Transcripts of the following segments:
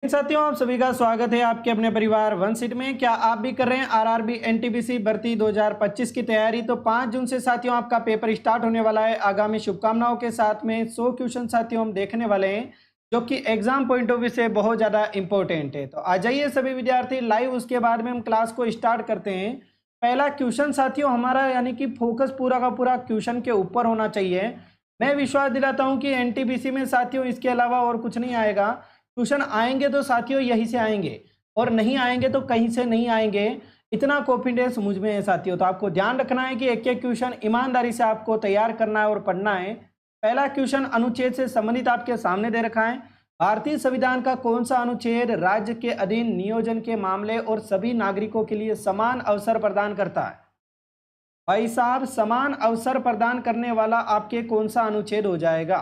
साथियों, आप सभी का स्वागत है आपके अपने परिवार वन सीट में। क्या आप भी कर रहे हैं आरआरबी एनटीपीसी भर्ती 2025 की तैयारी? तो 5 जून से साथियों आपका पेपर स्टार्ट होने वाला है। आगामी शुभकामनाओं के साथ में 100 क्वेश्चन साथियों हम देखने वाले हैं, जो कि एग्जाम पॉइंट ऑफ व्यू से बहुत ज़्यादा इंपॉर्टेंट है। तो आ जाइए सभी विद्यार्थी लाइव, उसके बाद में हम क्लास को स्टार्ट करते हैं। पहला क्वेश्चन साथियों हमारा, यानी कि फोकस पूरा का पूरा क्वेश्चन के ऊपर होना चाहिए। मैं विश्वास दिलाता हूँ कि एनटीपीसी में साथियों इसके अलावा और कुछ नहीं आएगा। क्वेश्चन आएंगे तो साथियों यहीं से आएंगे, और नहीं आएंगे तो कहीं से नहीं आएंगे। इतना कॉन्फिडेंस मुझ में है साथियों। तो आपको ध्यान रखना है कि एक एक क्वेश्चन ईमानदारी से आपको तैयार करना है और पढ़ना है। पहला क्वेश्चन अनुच्छेद से संबंधित आपके सामने दे रखा है। भारतीय संविधान का कौन सा अनुच्छेद राज्य के अधीन नियोजन के मामले और सभी नागरिकों के लिए समान अवसर प्रदान करता है? भाई साहब, समान अवसर प्रदान करने वाला आपके कौन सा अनुच्छेद हो जाएगा?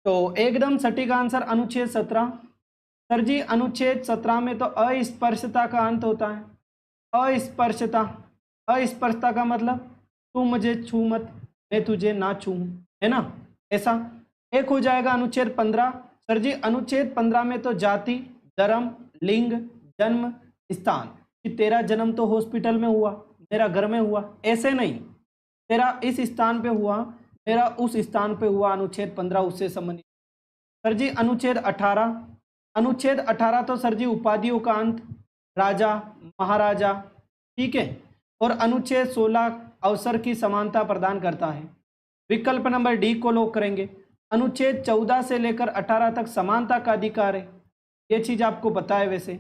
तो एकदम सटीक आंसर अनुच्छेद 17। सर जी, अनुच्छेद 17 में तो अस्पर्शता का अंत होता है। अस्पर्शता, अस्पर्शता का मतलब तू मुझे छू मत, मैं तुझे ना छू, है ना? ऐसा एक हो जाएगा अनुच्छेद 15। सर जी, अनुच्छेद 15 में तो जाति, धर्म, लिंग, जन्म स्थान, कि तेरा जन्म तो हॉस्पिटल में हुआ, मेरा घर में हुआ, ऐसे नहीं। तेरा इस स्थान पे हुआ, मेरा उस स्थान पे हुआ, अनुच्छेद 15 उससे संबंधित। सर जी, अनुच्छेद 18। अनुच्छेद 18 तो सर जी उपाधियों का अंत, राजा, महाराजा, ठीक है। और अनुच्छेद 16 अवसर की समानता प्रदान करता है। विकल्प नंबर डी को लॉक करेंगे। अनुच्छेद 14 से लेकर 18 तक समानता का अधिकार है। ये चीज आपको पता है वैसे,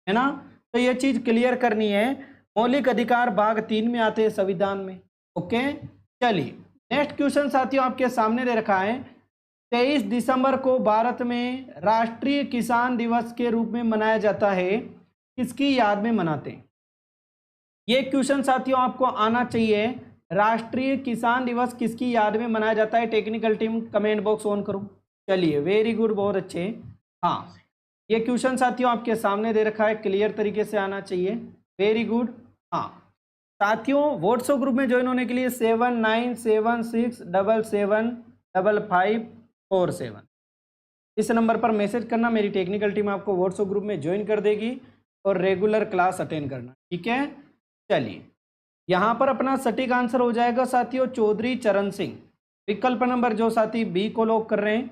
है ना? तो ये चीज क्लियर करनी है। मौलिक अधिकार भाग 3 में आते हैं संविधान में। ओके, चलिए नेक्स्ट क्वेश्चन साथियों आपके सामने दे रखा है। 23 दिसंबर को भारत में राष्ट्रीय किसान दिवस के रूप में मनाया जाता है, किसकी याद में मनाते हैं? ये क्वेश्चन साथियों आपको आना चाहिए। राष्ट्रीय किसान दिवस किसकी याद में मनाया जाता है? Technical team comment box on करो। चलिए, वेरी गुड, बहुत अच्छे। हाँ, ये क्वेश्चन साथियों आपके सामने दे रखा है, क्लियर तरीके से आना चाहिए। Very good. हाँ साथियों, व्हाट्सएप ग्रुप में ज्वाइन होने के लिए 7976775547 इस नंबर पर मैसेज करना। मेरी टेक्निकल टीम आपको व्हाट्सएप ग्रुप में ज्वाइन कर देगी और रेगुलर क्लास अटेंड करना, ठीक है। चलिए, यहाँ पर अपना सटीक आंसर हो जाएगा साथियों चौधरी चरण सिंह। विकल्प नंबर जो साथी बी को लॉक कर रहे हैं,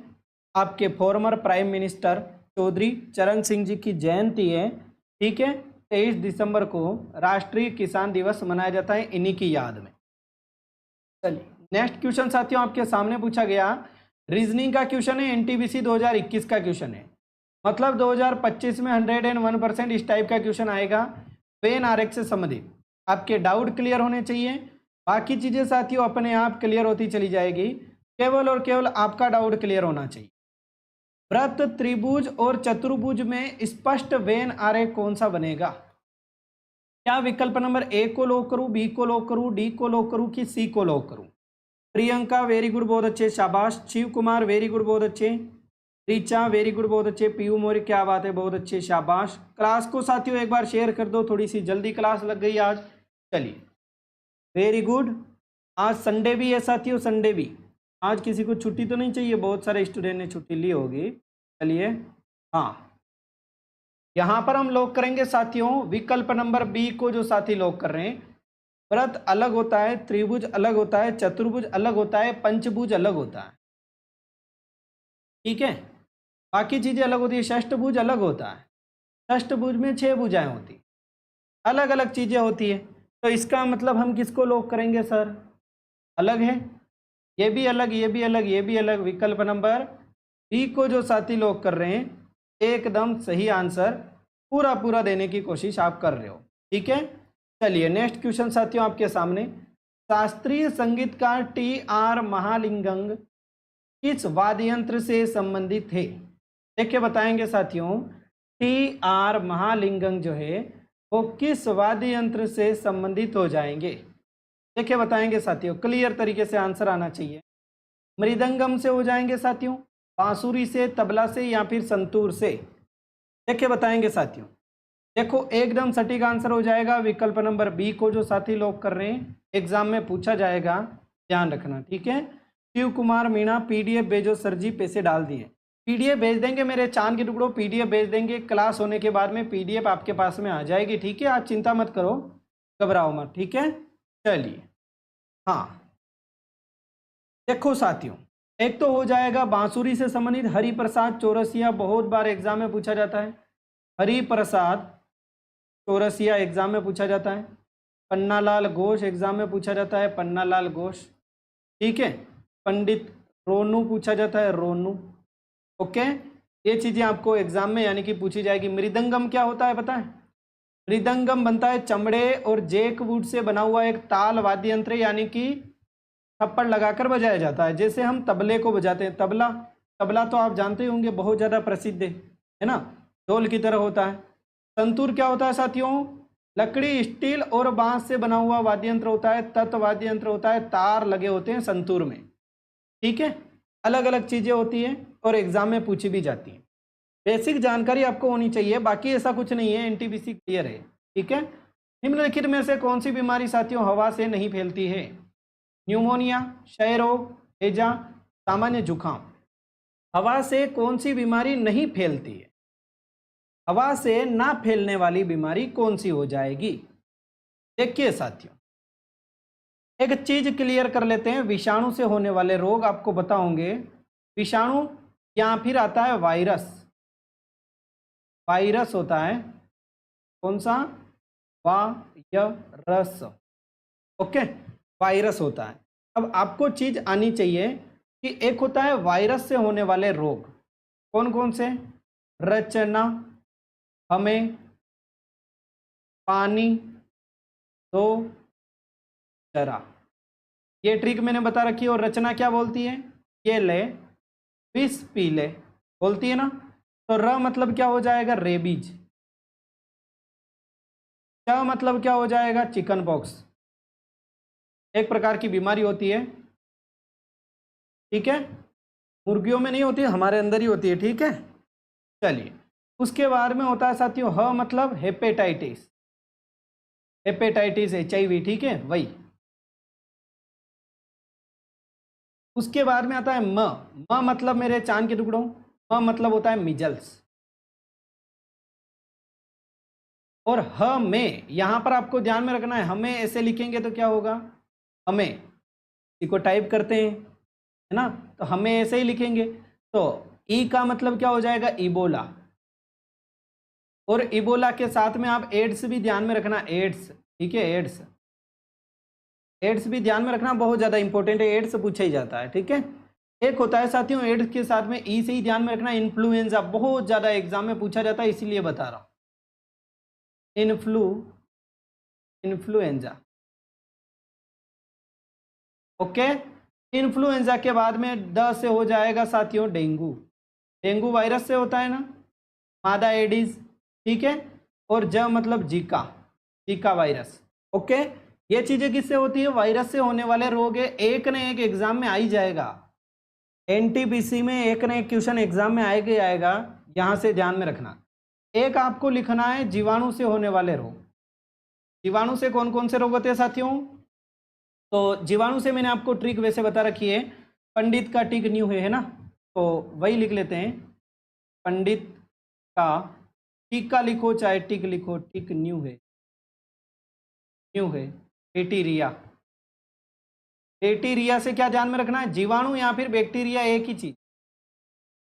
आपके फॉर्मर प्राइम मिनिस्टर चौधरी चरण सिंह जी की जयंती है, ठीक है। 23 दिसंबर को राष्ट्रीय किसान दिवस मनाया जाता है इन्हीं की याद में। चलिए नेक्स्ट क्वेश्चन साथियों आपके सामने पूछा गया, रीजनिंग का क्वेश्चन है, एनटीपीसी 2021 का क्वेश्चन है, मतलब 2025 में 101% इस टाइप का क्वेश्चन आएगा वेन आरेख से संबंधित। आपके डाउट क्लियर होने चाहिए, बाकी चीजें साथियों अपने आप क्लियर होती चली जाएगी। केवल और केवल आपका डाउट क्लियर होना चाहिए। वृत्त, त्रिभुज और चतुर्भुज में स्पष्ट वेन आरेख कौन सा बनेगा? क्या विकल्प नंबर ए को लॉक करूं, बी को लॉक करूं, डी को लॉक करूं कि सी को लॉक करूं? प्रियंका वेरी गुड, बहुत अच्छे, शाबाश। शिव कुमार वेरी गुड, बहुत अच्छे। रीचा वेरी गुड, बहुत अच्छे। पीयू मौर्य क्या बात है, बहुत अच्छे, शाबाश। क्लास को साथियों एक बार शेयर कर दो, थोड़ी सी जल्दी क्लास लग गई आज। चलिए वेरी गुड। आज संडे भी है साथियों, संडे भी। आज किसी को छुट्टी तो नहीं चाहिए? बहुत सारे स्टूडेंट ने छुट्टी ली होगी। चलिए, हाँ यहाँ पर हम लॉक करेंगे साथियों विकल्प नंबर बी को, जो साथी लॉक कर रहे हैं। वृत्त अलग होता है, त्रिभुज अलग होता है, चतुर्भुज अलग होता है, पंचभुज अलग होता है, ठीक है। बाकी चीजें अलग होती है, षष्ठभुज अलग होता है, षष्ठभुज में 6 भुजाएं होती, अलग अलग चीजें होती है। तो इसका मतलब हम किसको लॉक करेंगे सर? अलग है, ये भी अलग, ये भी अलग, ये भी अलग। विकल्प नंबर बी को जो साथी लॉक कर रहे हैं, एकदम सही आंसर पूरा पूरा देने की कोशिश आप कर रहे हो, ठीक है। चलिए नेक्स्ट क्वेश्चन साथियों आपके सामने, शास्त्रीय संगीतकार टी.आर. महालिंगम किस वाद्य यंत्र से संबंधित है? देखिए बताएंगे साथियों, टी.आर. महालिंगम जो है वो किस वाद्य यंत्र से संबंधित हो जाएंगे? देखिए बताएंगे साथियों, क्लियर तरीके से आंसर आना चाहिए। मृदंगम से हो जाएंगे साथियों, बांसुरी से, तबला से, या फिर संतूर से? देखिए बताएंगे साथियों। देखो एकदम सटीक आंसर हो जाएगा विकल्प नंबर बी को, जो साथी लॉक कर रहे हैं। एग्जाम में पूछा जाएगा, ध्यान रखना, ठीक है। शिव कुमार मीणा पीडीएफ भेजो सर जी, पैसे डाल दिए। पीडीएफ भेज देंगे मेरे चांद के टुकड़ों, पीडीएफ भेज देंगे। क्लास होने के बाद में पीडीएफ आपके पास में आ जाएगी, ठीक है। आप चिंता मत करो, घबराओ मत, ठीक है। चलिए, हाँ देखो साथियों, एक तो हो जाएगा बांसुरी से संबंधित हरिप्रसाद चौरसिया, बहुत बार एग्जाम में पूछा जाता है। हरिप्रसाद चौरसिया एग्जाम में पूछा जाता है। पन्नालाल घोष एग्जाम में पूछा जाता है, पन्नालाल घोष, ठीक है। पंडित रोनू पूछा जाता है, रोनू, ओके। ये चीजें आपको एग्जाम में यानी कि पूछी जाएगी। मृदंगम क्या होता है पता है? मृदंगम बनता है चमड़े और जैकवुड से बना हुआ एक ताल वाद्य यंत्र, यानी कि थप्पड़ लगाकर बजाया जाता है, जैसे हम तबले को बजाते हैं। तबला, तबला तो आप जानते होंगे, बहुत ज़्यादा प्रसिद्ध है ना, ढोल की तरह होता है। संतूर क्या होता है साथियों? लकड़ी, स्टील और बांस से बना हुआ वाद्य यंत्र होता है, तत्व वाद्य यंत्र होता है, तार लगे होते हैं संतूर में, ठीक है। अलग अलग चीज़ें होती हैं और एग्जाम में पूछी भी जाती हैं। बेसिक जानकारी आपको होनी चाहिए, बाकी ऐसा कुछ नहीं है, एनटीपीसी क्लियर है, ठीक है। निम्नलिखित में से कौन सी बीमारी साथियों हवा से नहीं फैलती है? न्यूमोनिया, क्षय रोग, हैजा, सामान्य जुकाम। हवा से कौन सी बीमारी नहीं फैलती है? हवा से ना फैलने वाली बीमारी कौन सी हो जाएगी? देखिए साथियों, एक चीज क्लियर कर लेते हैं, विषाणु से होने वाले रोग आपको बताओगे। विषाणु या फिर आता है वायरस, वायरस होता है कौन सा? वायरस, ओके, वायरस होता है। अब आपको चीज आनी चाहिए कि एक होता है वायरस से होने वाले रोग, कौन कौन से? रचना, हमें, पानी, दो, जरा। ये ट्रिक मैंने बता रखी है। और रचना क्या बोलती है? ये ले, विष पी ले, बोलती है ना। तो र मतलब क्या हो जाएगा? रेबीज। च मतलब क्या हो जाएगा? चिकन पॉक्स, एक प्रकार की बीमारी होती है, ठीक है। मुर्गियों में नहीं होती, हमारे अंदर ही होती है, ठीक है। चलिए, उसके बाद में होता है साथियों ह मतलब हेपेटाइटिस, हेपेटाइटिस HIV, ठीक है, वही। उसके बाद में आता है म मतलब मेरे चांद के टुकड़ों, म मतलब होता है मिजल्स। और ह में यहां पर आपको ध्यान में रखना है, हमें ऐसे लिखेंगे तो क्या होगा? हमें इसको टाइप करते हैं, है ना, तो हमें ऐसे ही लिखेंगे। तो ई का मतलब क्या हो जाएगा? इबोला। और इबोला के साथ में आप एड्स भी ध्यान में रखना, एड्स, ठीक है, एड्स, एड्स भी ध्यान में रखना, बहुत ज़्यादा इंपॉर्टेंट है, एड्स पूछा ही जाता है, ठीक है। एक होता है साथियों एड्स के साथ में ई से ही ध्यान में रखना, इन्फ्लुएंजा, बहुत ज़्यादा एग्जाम में पूछा जाता है, इसीलिए बता रहा हूँ। Influenza, okay. इन्फ्लुएंजा के बाद में द से हो जाएगा साथियों डेंगू, डेंगू वायरस से होता है ना, मादा एडिस, ठीक है। और ज मतलब जीका, जीका वायरस, ओके। ये चीजें किससे होती है? वायरस से होने वाले रोग है। एक न एक एग्जाम में आ ही जाएगा, एनटीपीसी में एक न एक क्वेश्चन एग्जाम में आएगा ही आएगा, यहां से ध्यान में रखना। एक आपको लिखना है जीवाणु से होने वाले रोग। जीवाणु से कौन कौन से रोग होते हैं साथियों? तो जीवाणु से मैंने आपको ट्रिक वैसे बता रखी है, पंडित का टिक न्यू है ना, तो वही लिख लेते हैं। पंडित का टीका लिखो चाहे टिक लिखो, टिक न्यू है, न्यू है। बैक्टीरिया, बैक्टीरिया से क्या ध्यान में रखना है? जीवाणु या फिर बैक्टीरिया एक ही चीज,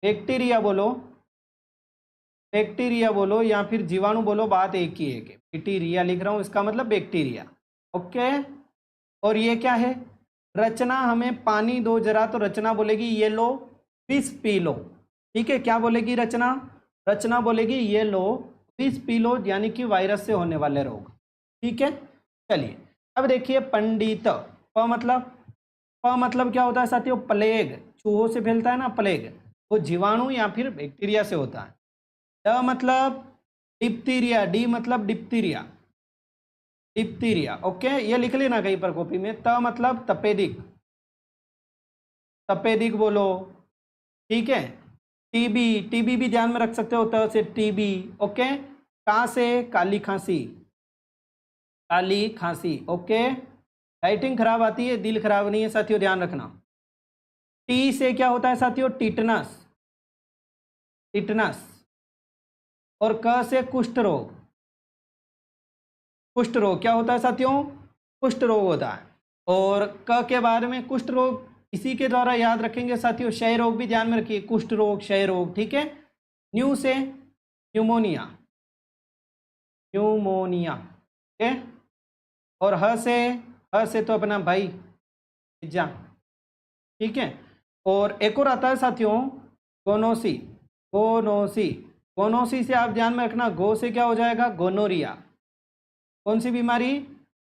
बैक्टीरिया बोलो, बैक्टीरिया बोलो या फिर जीवाणु बोलो, बात एक ही है। बैक्टीरिया लिख रहा हूं, इसका मतलब बैक्टीरिया, ओके। और ये क्या है? रचना, हमें पानी दो जरा, तो रचना बोलेगी ये लो, विष पी लो, ठीक है। क्या बोलेगी रचना? रचना बोलेगी ये लो, विष पी लो, यानी कि वायरस से होने वाले रोग, ठीक है। चलिए, अब देखिए पंडित, प मतलब क्या होता है साथियों? प्लेग, चूहों से फैलता है ना प्लेग, वो जीवाणु या फिर बैक्टीरिया से होता है। ड मतलब डिप्थीरिया, डी मतलब डिप्थीरिया, डिप्थीरिया, ओके, ये लिख लेना कहीं पर कॉपी में। त मतलब तपेदिक, तपेदिक बोलो, ठीक है। टीबी, टीबी भी ध्यान में रख सकते हो, त से टीबी, ओके। का से काली खांसी, काली खांसी, ओके। राइटिंग खराब आती है, दिल खराब नहीं है साथियों, ध्यान रखना। टी से क्या होता है साथियों? टिटनस, टिटनस, और क से कुष्ठ रोग। कुष्ठ रोग क्या होता है साथियों? कुष्ठ रोग होता है। और क के बाद में कुष्ठ रोग, इसी के द्वारा याद रखेंगे साथियों। क्षय रोग भी ध्यान में रखिए, कुष्ठ रोग, क्षय रोग, ठीक है। न्यू से न्यूमोनिया, न्यूमोनिया, ठीक है। और ह से तो अपना भाई पिज्जा, ठीक है। और एक और आता है साथियों गोनोसी, गोनोसी, गोनोसी से आप ध्यान में रखना, गो से क्या हो जाएगा? गोनोरिया। कौन सी बीमारी?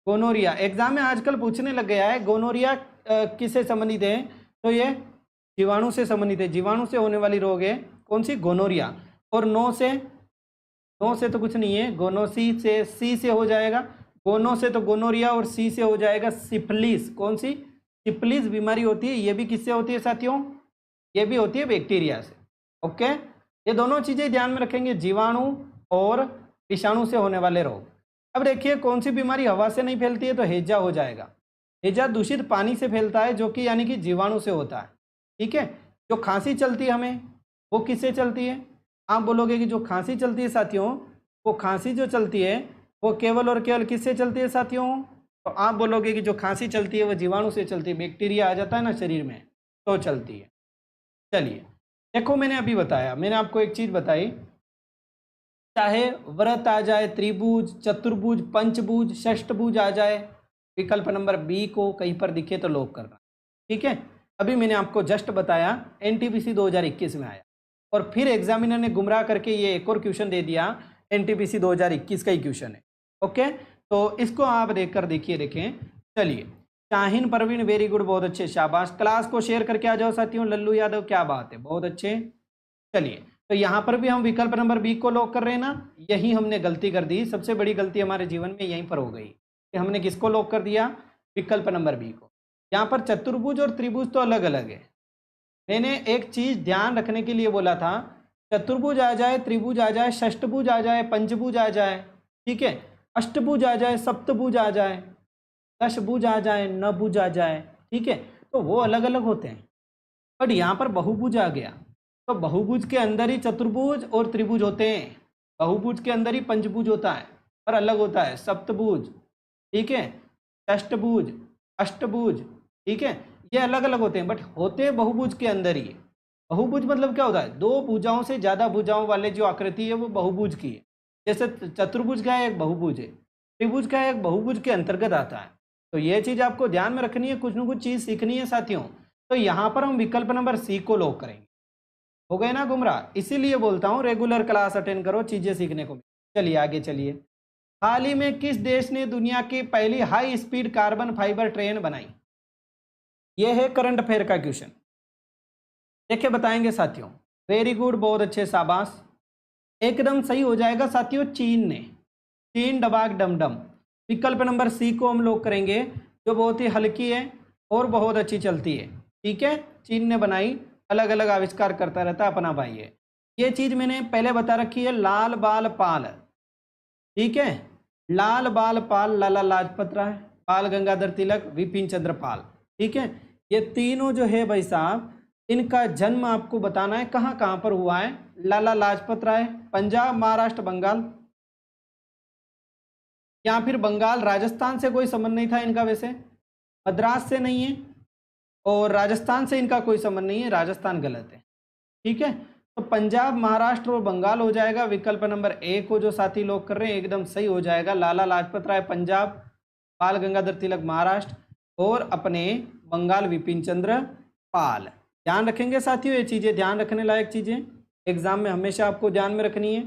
गोनोरिया। एग्जाम में आजकल पूछने लग गया है गोनोरिया किससे संबंधित है, तो ये जीवाणु से संबंधित है, जीवाणु से होने वाली रोग है। कौन सी? गोनोरिया। और नो से तो कुछ नहीं है, गोनोसी से, सी से हो जाएगा, गोनो से तो गोनोरिया, और सी से हो जाएगा सिफिलिस। कौन सी? सिफिलिस बीमारी होती है, ये भी किससे होती है साथियों? ये भी होती है बैक्टीरिया से। ओके, ये दोनों चीजें ध्यान में रखेंगे, जीवाणु और विषाणु से होने वाले रोग। अब देखिए कौन सी बीमारी हवा से नहीं फैलती है, तो हैजा हो जाएगा। हैजा दूषित पानी से फैलता है, जो कि यानी कि जीवाणु से होता है, ठीक है। जो खांसी चलती है हमें, वो किससे चलती है? आप बोलोगे कि जो खांसी चलती है साथियों, वो खांसी जो चलती है वो केवल और केवल किससे चलती है साथियों? तो आप बोलोगे कि जो खांसी चलती है वो जीवाणु से चलती है, बैक्टीरिया आ जाता है ना शरीर में, तो चलती है। चलिए देखो, मैंने अभी बताया, मैंने आपको एक चीज बताई, चाहे व्रत आ जाए, त्रिभुज, चतुर्भुज, पंचभुज, षष्ठभुज आ जाए, विकल्प नंबर बी को कहीं पर दिखे तो लॉक करना, ठीक है। अभी मैंने आपको जस्ट बताया, एनटीपीसी 2021 में आया, और फिर एग्जामिनर ने गुमराह करके ये एक और क्वेश्चन दे दिया, एनटीपीसी 2021 का ही क्वेश्चन है। ओके, तो इसको आप देखकर देखिए, देखें। चलिए, शाहीन परवीन, वेरी गुड, बहुत अच्छे, शाबाश। क्लास को शेयर करके आ जाओ साथियों। लल्लू यादव, क्या बात है, बहुत अच्छे। चलिए, तो यहाँ पर भी हम विकल्प नंबर बी को लॉक कर रहे हैं ना। यही हमने गलती कर दी, सबसे बड़ी गलती हमारे जीवन में यहीं पर हो गई कि हमने किसको लॉक कर दिया? विकल्प नंबर बी को। यहाँ पर चतुर्भुज और त्रिभुज तो अलग अलग है। मैंने एक चीज ध्यान रखने के लिए बोला था, चतुर्भुज आ जाए, त्रिभुज आ जाए, षष्ठभुज आ जाए, पंचभुज आ जाए, ठीक है, अष्टभुज आ जाए, सप्तभुज आ जाए, दशभुज आ जाए, नभुज आ जाए, ठीक है, तो वो अलग अलग होते हैं। बट यहाँ पर बहुभुज आ गया, तो बहुभुज के अंदर ही चतुर्भुज और त्रिभुज होते हैं, बहुभुज के अंदर ही पंचभुज होता है, पर अलग होता है, सप्तभुज, ठीक है, षष्ठभुज, अष्टभुज, ठीक है, ये अलग अलग होते हैं, बट होते बहुभुज के अंदर ही। बहुभुज मतलब क्या होता है? दो भुजाओं से ज्यादा भुजाओं वाले जो आकृति है वो बहुभुज की है। जैसे चतुर्भुज का एक बहुभुज है, त्रिभुज का एक बहुभुज के अंतर्गत आता है। तो ये चीज आपको ध्यान में रखनी है, कुछ न कुछ चीज सीखनी है साथियों। तो यहाँ पर हम विकल्प नंबर सी को लॉक करेंगे। हो गए ना गुमराह? इसीलिए बोलता हूँ रेगुलर क्लास अटेंड करो, चीजें सीखने को। चलिए आगे चलिए। हाल ही में किस देश ने दुनिया की पहली high speed carbon fibre train बनाई? यह है करंट अफेयर का क्वेश्चन, देखिए बताएंगे साथियों। वेरी गुड, बहुत अच्छे, शाबाश, एकदम सही हो जाएगा साथियों। चीन ने, चीन डबाक डमडम। विकल्प नंबर सी को हम लोग करेंगे, जो बहुत ही हल्की है और बहुत अच्छी चलती है, ठीक है। चीन ने बनाई, अलग अलग आविष्कार करता रहता है अपना भाई है। ये चीज मैंने पहले बता रखी है, लाल बाल पाल, ठीक है, लाल बाल पाल, लाला लाजपत राय, बाल गंगाधर तिलक, विपिन चंद्र पाल, ठीक है। ये तीनों जो है भाई साहब, इनका जन्म आपको बताना है कहाँ कहाँ पर हुआ है। लाला लाजपत राय पंजाब, महाराष्ट्र, बंगाल, या फिर बंगाल, राजस्थान से कोई संबंध नहीं था इनका, वैसे मद्रास से नहीं है, और राजस्थान से इनका कोई संबंध नहीं है, राजस्थान गलत है, ठीक है। तो पंजाब, महाराष्ट्र और बंगाल हो जाएगा। विकल्प नंबर ए को जो साथी लोग कर रहे हैं एकदम सही हो जाएगा। लाला लाजपत राय पंजाब, बाल गंगाधर तिलक महाराष्ट्र, और अपने बंगाल विपिन चंद्र पाल। ध्यान रखेंगे साथियों, ये चीजें ध्यान रखने लायक चीजें, एग्जाम में हमेशा आपको ध्यान में रखनी है।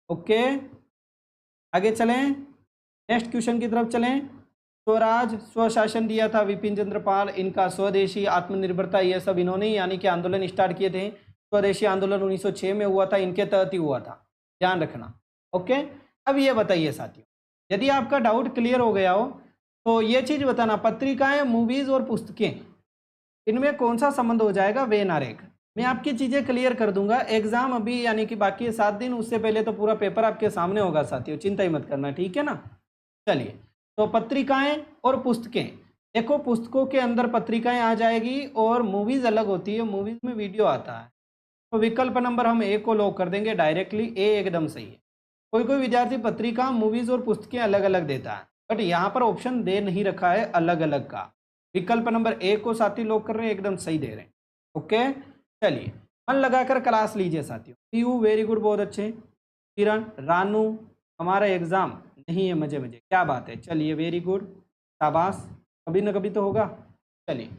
ओके, आगे चलें, नेक्स्ट क्वेश्चन की तरफ चलें। स्वराज, स्वशासन दिया था विपिन चंद्र पाल, इनका स्वदेशी, आत्मनिर्भरता, ये सब इन्होंने यानी कि आंदोलन स्टार्ट किए थे। स्वदेशी आंदोलन 1906 में हुआ था, इनके तहत ही हुआ था, ध्यान रखना। ओके, अब ये बताइए साथियों, यदि आपका डाउट क्लियर हो गया हो तो ये चीज बताना, पत्रिकाएं, मूवीज और पुस्तकें, इनमें कौन सा संबंध हो जाएगा? वेन आरेख। मैं आपकी चीजें क्लियर कर दूंगा। एग्जाम अभी यानी कि बाकी है 7 दिन, उससे पहले तो पूरा पेपर आपके सामने होगा साथियों, चिंता ही मत करना, ठीक है ना। चलिए, तो पत्रिकाएं और पुस्तकें, देखो पुस्तकों के अंदर पत्रिकाएं आ जाएगी और मूवीज अलग होती है, मूवीज में वीडियो आता है, तो विकल्प नंबर हम ए को लॉक कर देंगे डायरेक्टली, ए एकदम सही है। कोई कोई विद्यार्थी पत्रिका, मूवीज और पुस्तकें अलग अलग देता है, बट यहाँ पर ऑप्शन दे नहीं रखा है अलग अलग का। विकल्प नंबर ए को साथी लॉक कर रहे हैं, एकदम सही दे रहे हैं। ओके, चलिए मन लगाकर क्लास लीजिए साथियों। पीयू वेरी गुड, बहुत अच्छे। किरण, रानू हमारा एग्जाम नहीं है, मजे मजे, क्या बात है, चलिए वेरी गुड, शाबाश, कभी ना कभी तो होगा। चलिए,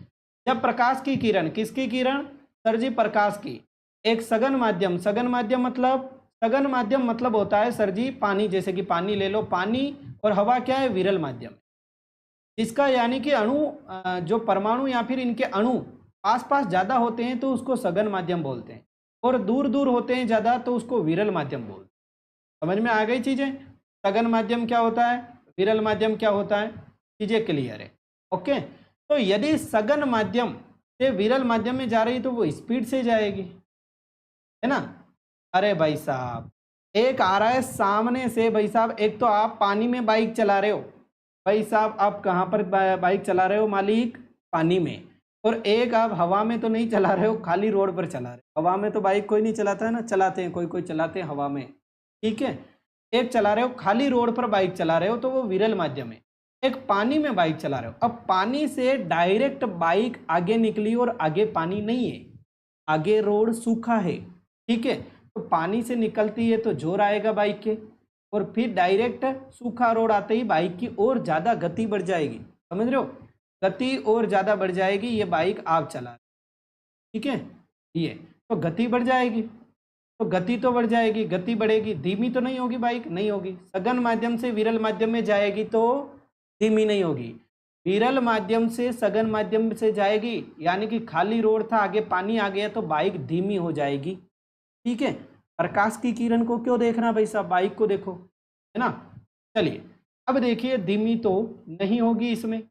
जब प्रकाश की किरण, किसकी किरण, सर जी प्रकाश की, एक सघन माध्यम, सघन माध्यम मतलब, सघन माध्यम मतलब होता है सर जी पानी, जैसे कि पानी ले लो, पानी और हवा क्या है, विरल माध्यम, इसका यानी कि अणु जो परमाणु या फिर इनके अणु आसपास ज़्यादा होते हैं तो उसको सघन माध्यम बोलते हैं, और दूर दूर होते हैं ज़्यादा तो उसको विरल माध्यम बोलते हैं। समझ में आ गई चीज़ें, सघन माध्यम क्या होता है, विरल माध्यम क्या होता है, चीज़ें क्लियर है। ओके, तो यदि सघन माध्यम से विरल माध्यम में जा रही तो वो स्पीड से जाएगी, है ना। अरे भाई साहब, एक आ रहा है सामने से, भाई साहब एक तो आप पानी में बाइक चला रहे हो, भाई साहब आप कहाँ पर बाइक चला रहे हो मालिक, पानी में, और एक आप हवा में तो नहीं चला रहे हो, खाली रोड पर चला रहे हो। हवा में तो बाइक कोई नहीं चलाता है ना, चलाते हैं कोई कोई चलाते हैं हवा में, ठीक है। एक चला रहे हो खाली रोड पर बाइक चला रहे हो तो वो विरल माध्यम है। एक पानी में बाइक चला रहे हो, अब पानी से डायरेक्ट बाइक आगे निकली और आगे पानी नहीं है, आगे रोड सूखा है, ठीक है। तो पानी से निकलती है तो जोर आएगा बाइक के, और फिर डायरेक्ट सूखा रोड आते ही बाइक की और ज़्यादा गति बढ़ जाएगी, समझ रहे हो, गति और ज़्यादा बढ़ जाएगी। ये बाइक आप चला रहे, ठीक है, ये तो गति बढ़ जाएगी, तो गति तो बढ़ जाएगी, गति बढ़ेगी, धीमी तो नहीं होगी बाइक, नहीं होगी। सघन माध्यम से विरल माध्यम में जाएगी तो धीमी नहीं होगी, विरल माध्यम से सघन माध्यम से जाएगी, यानी कि खाली रोड था आगे पानी आ गया तो बाइक धीमी हो जाएगी, ठीक है। प्रकाश की किरण को क्यों देखना भाई साहब, बाइक को देखो, है ना। चलिए अब देखिए, धीमी तो नहीं होगी, इसमें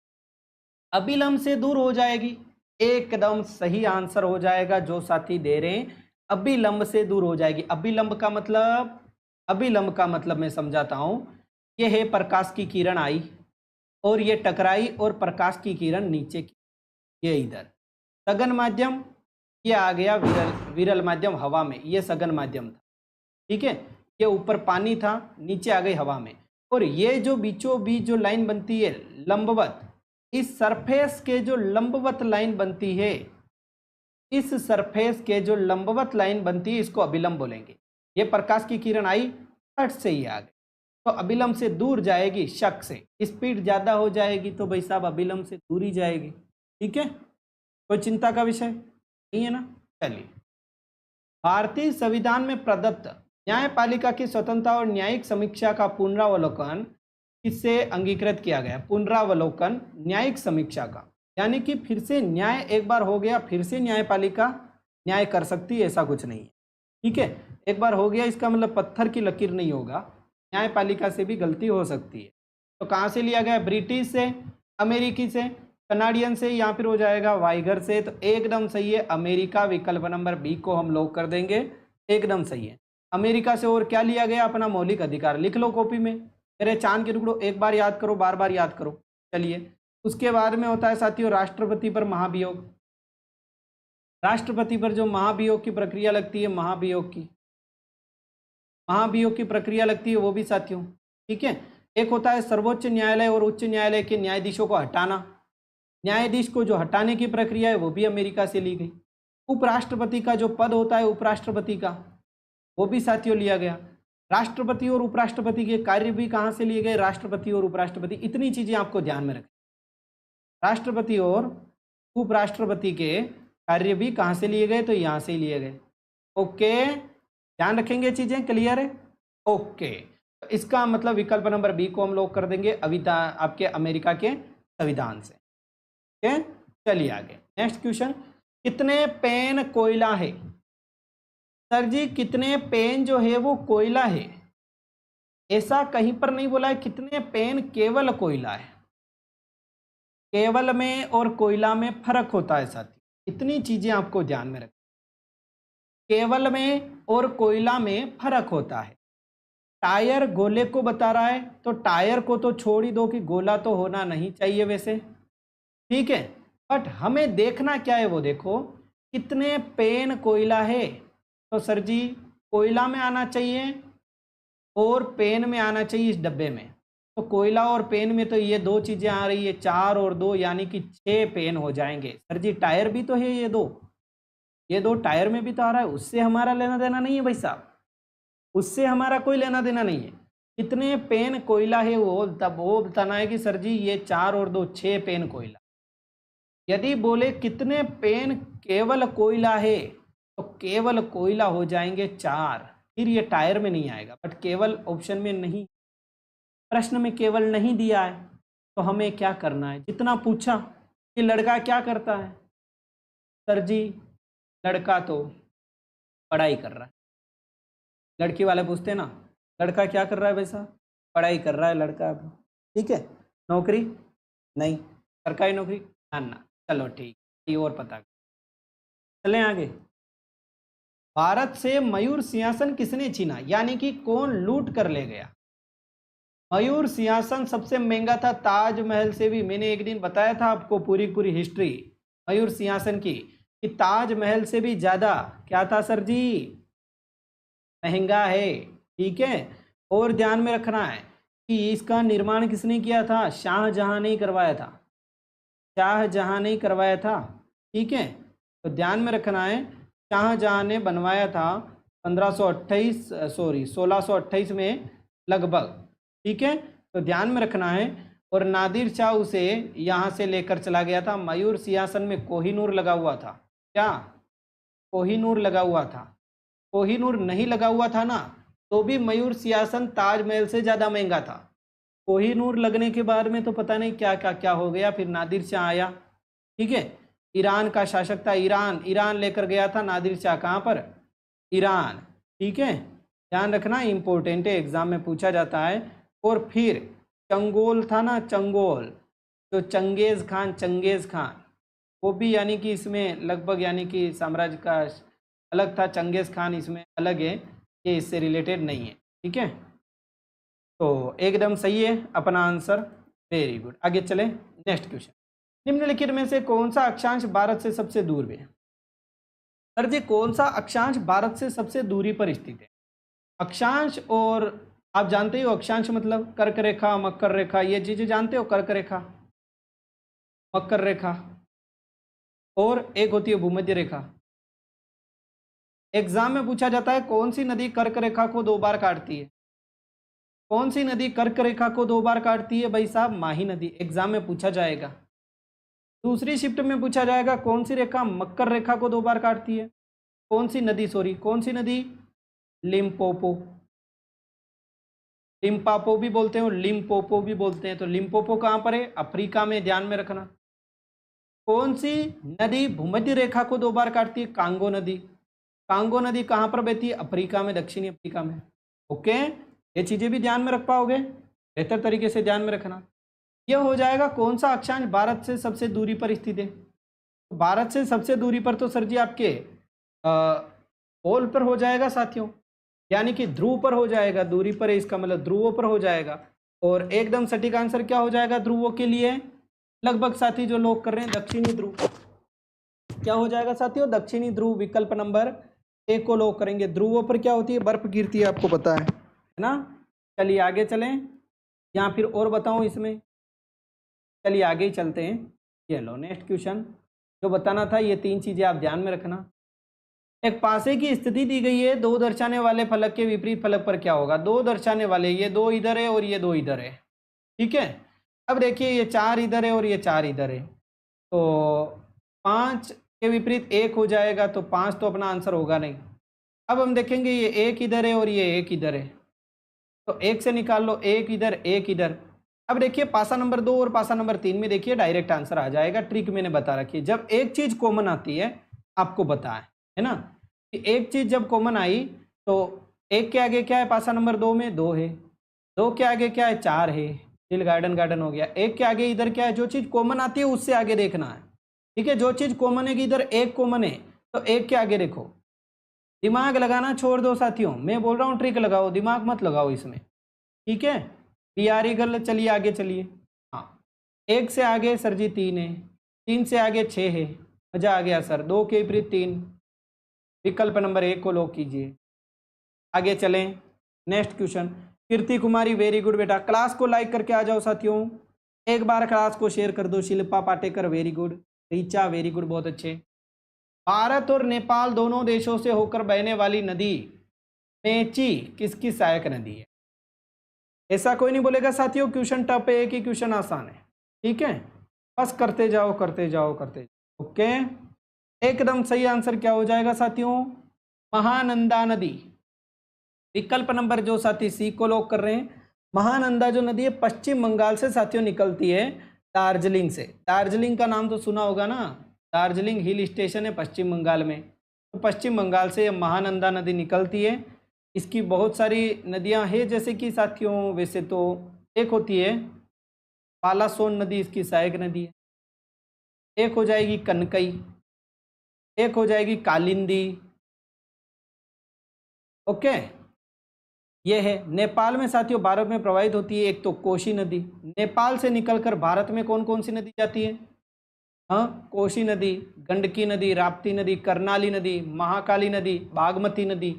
अभिलंब से दूर हो जाएगी, एकदम सही आंसर हो जाएगा जो साथी दे रहे हैं, अभिलंब से दूर हो जाएगी। अभिलंब का मतलब, अभिलंब का मतलब मैं समझाता हूं, ये है प्रकाश की किरण आई और ये टकराई और प्रकाश की किरण नीचे की, ये इधर सघन माध्यम, ये आ गया विरल, विरल माध्यम हवा में, ये सघन माध्यम था, ठीक है। ये ऊपर पानी था, नीचे आ गई हवा में, और ये जो बीचों बीच जो लाइन बनती है लंबवत, इस सरफेस के जो लंबवत लाइन बनती है, इस सरफेस के जो लंबवत लाइन बनती है इसको अभिलंब बोलेंगे। ये प्रकाश की किरण आई, फट से ही आ गई, तो अभिलंब से दूर जाएगी, शक से, स्पीड ज्यादा हो जाएगी तो भाई साहब अभिलंब से दूर ही जाएगी, ठीक है, कोई चिंता का विषय नहीं है ना। चलिए, भारतीय संविधान में प्रदत्त न्यायपालिका की स्वतंत्रता और न्यायिक समीक्षा का पुनरावलोकन किससे अंगीकृत किया गया, पुनरावलोकन न्यायिक समीक्षा का, यानी कि फिर से न्याय एक बार हो गया फिर से न्यायपालिका न्याय कर सकती है, ऐसा कुछ नहीं है, ठीक है। एक बार हो गया इसका मतलब पत्थर की लकीर नहीं होगा, न्यायपालिका से भी गलती हो सकती है। तो कहाँ से लिया गया, ब्रिटिश से, अमेरिकी से, कनाडियन से, या फिर हो जाएगा वाइगर से, तो एकदम सही है अमेरिका, विकल्प नंबर बी को हम लॉक कर देंगे, एकदम सही है अमेरिका से। और क्या लिया गया, अपना मौलिक अधिकार, लिख लो कॉपी में, मेरे चांद के टुकड़ों, एक बार याद करो, बार बार याद करो। चलिए, उसके बाद में होता है साथियों राष्ट्रपति पर महाभियोग, राष्ट्रपति पर जो महाभियोग की प्रक्रिया लगती है, महाभियोग की प्रक्रिया लगती है वो भी साथियों, ठीक है। एक होता है सर्वोच्च न्यायालय और उच्च न्यायालय के न्यायाधीशों को हटाना, न्यायाधीश को जो हटाने की प्रक्रिया है वो भी अमेरिका से ली गई। उपराष्ट्रपति का जो पद होता है उपराष्ट्रपति का, वो भी साथियों लिया गया। राष्ट्रपति और उपराष्ट्रपति के कार्य भी कहाँ से लिए गए, राष्ट्रपति और उपराष्ट्रपति, इतनी चीजें आपको ध्यान में रखें, राष्ट्रपति और उपराष्ट्रपति के कार्य भी कहाँ से लिए गए, तो यहाँ से लिए गए। ओके, ध्यान रखेंगे, चीजें क्लियर है। ओके, इसका मतलब विकल्प नंबर बी को हम लोग कर देंगे आपके अमेरिका के संविधान से। ओके, चलिए आगे, नेक्स्ट क्वेश्चन, कितने पेन कोयला है, सर जी कितने पेन जो है वो कोयला है, ऐसा कहीं पर नहीं बोला है, कितने पेन केवल कोयला है, केवल में और कोयला में फर्क होता है साथी, इतनी चीजें आपको ध्यान में रखें, केवल में और कोयला में फर्क होता है। टायर गोले को बता रहा है तो टायर को तो छोड़ ही दो कि गोला तो होना नहीं चाहिए वैसे, ठीक है, बट हमें देखना क्या है वो देखो, कितने पेन कोयला है, तो सर जी कोयला में आना चाहिए और पेन में आना चाहिए इस डब्बे में। तो कोयला और पेन में तो ये दो चीज़ें आ रही है, 4 और 2 यानी कि 6 पेन हो जाएंगे। सर जी टायर भी तो है, ये दो टायर में भी तो आ रहा है, उससे हमारा लेना देना नहीं है भाई साहब, उससे हमारा कोई लेना देना नहीं है। कितने पेन कोयला है वो तब वो बताना है कि सर जी ये 4 और 2 6 पेन कोयला। यदि बोले कितने पेन केवल कोयला है तो केवल कोयला हो जाएंगे 4, फिर ये टायर में नहीं आएगा। बट केवल ऑप्शन में नहीं, प्रश्न में केवल नहीं दिया है, तो हमें क्या करना है? जितना पूछा कि लड़का क्या करता है, सर जी लड़का तो पढ़ाई कर रहा है। लड़की वाले पूछते हैं ना लड़का क्या कर रहा है वैसा, पढ़ाई कर रहा है लड़का। ठीक है, नौकरी नहीं, सरकारी नौकरी ना ना, चलो ठीक, ये और पता चलें आगे। भारत से मयूर सिंहासन किसने छीना, यानी कि कौन लूट कर ले गया? मयूर सिंहासन सबसे महंगा था ताजमहल से भी। मैंने एक दिन बताया था आपको पूरी पूरी हिस्ट्री मयूर सिंहासन की कि ताजमहल से भी ज्यादा क्या था सर जी, महंगा है। ठीक है, और ध्यान में रखना है कि इसका निर्माण किसने किया था? शाहजहां ने करवाया था, शाहजहां ने करवाया था। ठीक है, तो ध्यान में रखना है शाहजहां ने बनवाया था 1628 में लगभग। ठीक है, तो ध्यान में रखना है। और नादिर शाह उसे यहाँ से लेकर चला गया था। मयूर सिंहासन में कोहिनूर लगा हुआ था, क्या कोहिनूर लगा हुआ था? कोहिनूर नहीं लगा हुआ था ना तो भी मयूर सिंहासन ताजमहल से ज़्यादा महंगा था। कोहिनूर लगने के बाद में तो पता नहीं क्या क्या क्या हो गया, फिर नादिर शाह आया। ठीक है, ईरान का शासक था, ईरान लेकर गया था नादिर शाह। कहाँ पर? ईरान। ठीक है, ध्यान रखना इम्पोर्टेंट है, एग्जाम में पूछा जाता है। और फिर चंगोल था ना, चंगोल, जो चंगेज खान वो भी यानी कि इसमें लगभग यानी कि साम्राज्य का अलग था। चंगेज खान इसमें अलग है, ये इससे रिलेटेड नहीं है। ठीक है, तो एकदम सही है अपना आंसर, वेरी गुड। आगे चले, नेक्स्ट क्वेश्चन। निम्नलिखित में से कौन सा अक्षांश भारत से सबसे दूर है? सर जी कौन सा अक्षांश भारत से सबसे दूरी पर स्थित है? अक्षांश, और आप जानते हो अक्षांश मतलब कर्क रेखा, मकर रेखा, ये चीजें जानते हो, कर्क रेखा, मकर रेखा, और एक होती है भूमध्य रेखा। एग्जाम में पूछा जाता है कौन सी नदी कर्क रेखा को 2 बार काटती है? कौन सी नदी कर्क रेखा को 2 बार काटती है भाई साहब? माही नदी। एग्जाम में पूछा जाएगा। दूसरी शिफ्ट में पूछा जाएगा कौन सी रेखा मकर रेखा को 2 बार काटती है? कौन सी नदी, सॉरी कौन सी नदी? लिम्पोपो, लिम्पापो भी बोलते हैं और लिम्पोपो भी बोलते हैं। तो लिम्पोपो कहाँ पर है? अफ्रीका में, ध्यान में रखना। कौन सी नदी भूमध्य रेखा को 2 बार काटती है? कांगो नदी। कांगो नदी कहाँ पर बहती है? अफ्रीका में, दक्षिणी अफ्रीका में। ओके, ये चीजें भी ध्यान में रख पाओगे, बेहतर तरीके से ध्यान में रखना। यह हो जाएगा कौन सा अक्षांश भारत से सबसे दूरी पर स्थित है? तो भारत से सबसे दूरी पर तो सर जी आपके पोल पर हो जाएगा साथियों, यानी कि ध्रुव पर हो जाएगा। दूरी पर है इसका मतलब ध्रुवों पर हो जाएगा। और एकदम सटीक आंसर क्या हो जाएगा ध्रुवों के लिए? लगभग साथी जो लोग कर रहे हैं दक्षिणी ध्रुव। क्या हो जाएगा साथियों? दक्षिणी ध्रुव, विकल्प नंबर 1 को लोग करेंगे। ध्रुवों पर क्या होती है? बर्फ गिरती है, आपको पता है ना। चलिए आगे चलें, या फिर और बताऊं इसमें? चलिए आगे ही चलते हैं। ये लो नेक्स्ट क्वेश्चन, जो बताना था ये 3 चीजें आप ध्यान में रखना। एक पासे की स्थिति दी गई है, 2 दर्शाने वाले फलक के विपरीत फलक पर क्या होगा? 2 दर्शाने वाले, ये 2 इधर है और ये 2 इधर है। ठीक है, अब देखिए ये 4 इधर है और ये 4 इधर है, तो 5 के विपरीत 1 हो जाएगा, तो 5 तो अपना आंसर होगा नहीं। अब हम देखेंगे ये 1 इधर है और ये 1 इधर है, तो 1 से निकाल लो, 1 इधर 1 इधर। अब देखिए पासा नंबर 2 और पासा नंबर 3 में देखिए डायरेक्ट आंसर आ जाएगा। ट्रिक मैंने बता रखी है, जब एक चीज कॉमन आती है आपको पता है ना, कि एक चीज जब कॉमन आई तो 1 के आगे क्या है? पासा नंबर 2 में 2 है, 2 के आगे क्या है? 4 है, दिल गार्डन हो गया। 1 के आगे इधर क्या है? जो चीज कॉमन आती है उससे आगे देखना है। ठीक है, जो चीज कॉमन है कि इधर 1 कॉमन है तो 1 के आगे देखो। दिमाग लगाना छोड़ दो साथियों, मैं बोल रहा हूँ ट्रिक लगाओ, दिमाग मत लगाओ इसमें। ठीक है, बिहारी गल। चलिए आगे चलिए। हाँ, 1 से आगे सर जी 3 है, 3 से आगे 6 है, मजा आ गया सर। 2 के विपरीत 3, विकल्प नंबर 1 को लॉक कीजिए। आगे चलें, नेक्स्ट क्वेश्चन। कीर्ति कुमारी वेरी गुड बेटा, क्लास को लाइक करके आ जाओ साथियों, एक बार क्लास को शेयर कर दो। Shilpa Patekar very good, Richa very good, बहुत अच्छे। भारत और नेपाल दोनों देशों से होकर बहने वाली नदी मेची किसकी सहायक नदी है? ऐसा कोई नहीं बोलेगा साथियों क्वेश्चन टफ है, एक ही क्वेश्चन आसान है, ठीक है, बस करते जाओ करते जाओ करते जाओ। ओके, एकदम सही आंसर क्या हो जाएगा साथियों? महानंदा नदी। विकल्प नंबर जो साथी सी को लॉक कर रहे हैं, महानंदा जो नदी है पश्चिम बंगाल से साथियों निकलती है, दार्जिलिंग से। दार्जिलिंग का नाम तो सुना होगा ना, दार्जिलिंग हिल स्टेशन है पश्चिम बंगाल में, तो पश्चिम बंगाल से महानंदा नदी निकलती है। इसकी बहुत सारी नदियां हैं, जैसे कि साथियों वैसे तो एक होती है बालासोन नदी, इसकी सहायक नदी है। एक हो जाएगी कनकई, एक हो जाएगी कालिंदी। ओके, ये है नेपाल में साथियों, भारत में प्रवाहित होती है एक तो कोशी नदी। नेपाल से निकलकर भारत में कौन कौन सी नदी जाती है? हाँ, कोशी नदी, गंडकी नदी, राप्ती नदी, कर्नाली नदी, महाकाली नदी, बागमती नदी।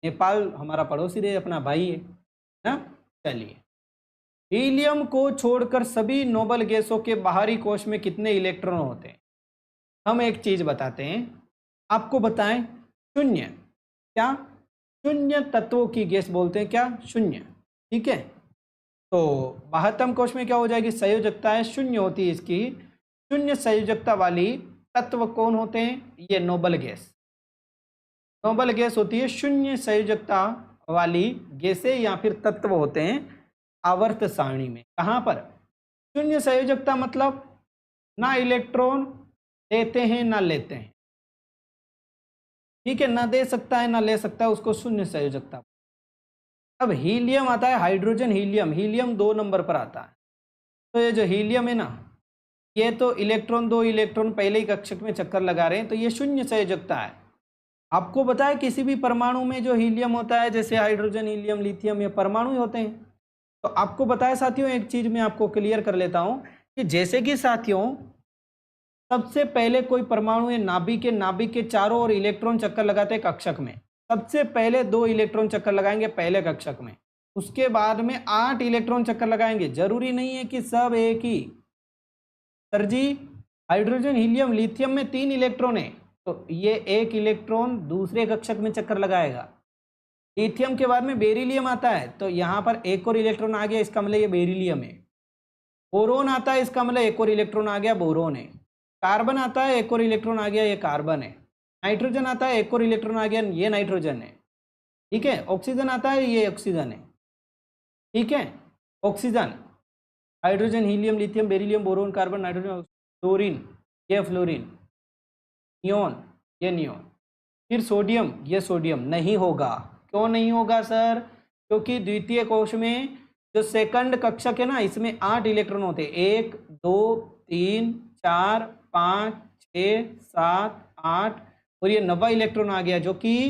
नेपाल हमारा पड़ोसी रहे, अपना भाई है ना। चलिए, हीलियम को छोड़कर सभी नोबल गैसों के बाहरी कोश में कितने इलेक्ट्रॉन होते हैं? हम एक चीज बताते हैं आपको, बताएं शून्य। क्या? शून्य तत्वों की गैस बोलते हैं क्या? शून्य, ठीक है। तो 72 कोश में क्या हो जाएगी? संयोजकता है शून्य होती है इसकी। शून्य संयोजकता वाली तत्व कौन होते हैं? ये नोबल गैस। नोबल गैस होती है शून्य संयोजकता वाली गैसें या फिर तत्व होते हैं आवर्त सारणी में। कहां पर? शून्य संयोजकता मतलब ना इलेक्ट्रॉन देते हैं ना लेते हैं, ठीक है, ना दे सकता है ना ले सकता है, उसको शून्य संयोजकता। अब हीलियम आता है, हाइड्रोजन हीलियम, हीलियम 2 नंबर पर आता है। तो ये जो हीलियम है ना, ये तो इलेक्ट्रॉन, 2 इलेक्ट्रॉन पहले ही कक्षक में चक्कर लगा रहे हैं, तो ये शून्य संयोजकता है। आपको बताया किसी भी परमाणु में जो हीलियम होता है, जैसे हाइड्रोजन, हीलियम, लिथियम, ये परमाणु ही होते हैं। तो आपको बताया साथियों, एक चीज मैं आपको क्लियर कर लेता हूं कि जैसे कि साथियों सबसे पहले कोई परमाणु है, नाभिक के चारों ओर इलेक्ट्रॉन चक्कर लगाते हैं कक्षक में। सबसे पहले 2 इलेक्ट्रॉन चक्कर लगाएंगे पहले कक्षक में, उसके बाद में 8 इलेक्ट्रॉन चक्कर लगाएंगे। जरूरी नहीं है कि सब एक ही। सर जी, हाइड्रोजन, हीलियम, लिथियम में 3 इलेक्ट्रॉन है, तो ये 1 इलेक्ट्रॉन दूसरे कक्षक में चक्कर लगाएगा। लिथियम के बाद में बेरिलियम आता है, तो यहाँ पर एक और इलेक्ट्रॉन आ गया, इसका मतलब ये बेरिलियम है। बोरोन आता है, इसका मतलब एक और इलेक्ट्रॉन आ गया, बोरोन है। कार्बन आता है, एक और इलेक्ट्रॉन आ गया, ये कार्बन है। नाइट्रोजन आता है, एक और इलेक्ट्रॉन आ गया, ये नाइट्रोजन है, ठीक है। ऑक्सीजन आता है, ये ऑक्सीजन है, ठीक है। Oxygen, hydrogen, helium, lithium, beryllium, boron, carbon, nitrogen, fluorine, ये फ्लोरीन, नियोन, ये नियोन। फिर सोडियम, ये सोडियम नहीं होगा। क्यों नहीं होगा सर? क्योंकि द्वितीय कोश में जो सेकंड कक्षक है ना, इसमें 8 इलेक्ट्रॉन होते हैं, 1 2 3 4 5 6 7 8, और ये 9वां इलेक्ट्रॉन आ गया, जो कि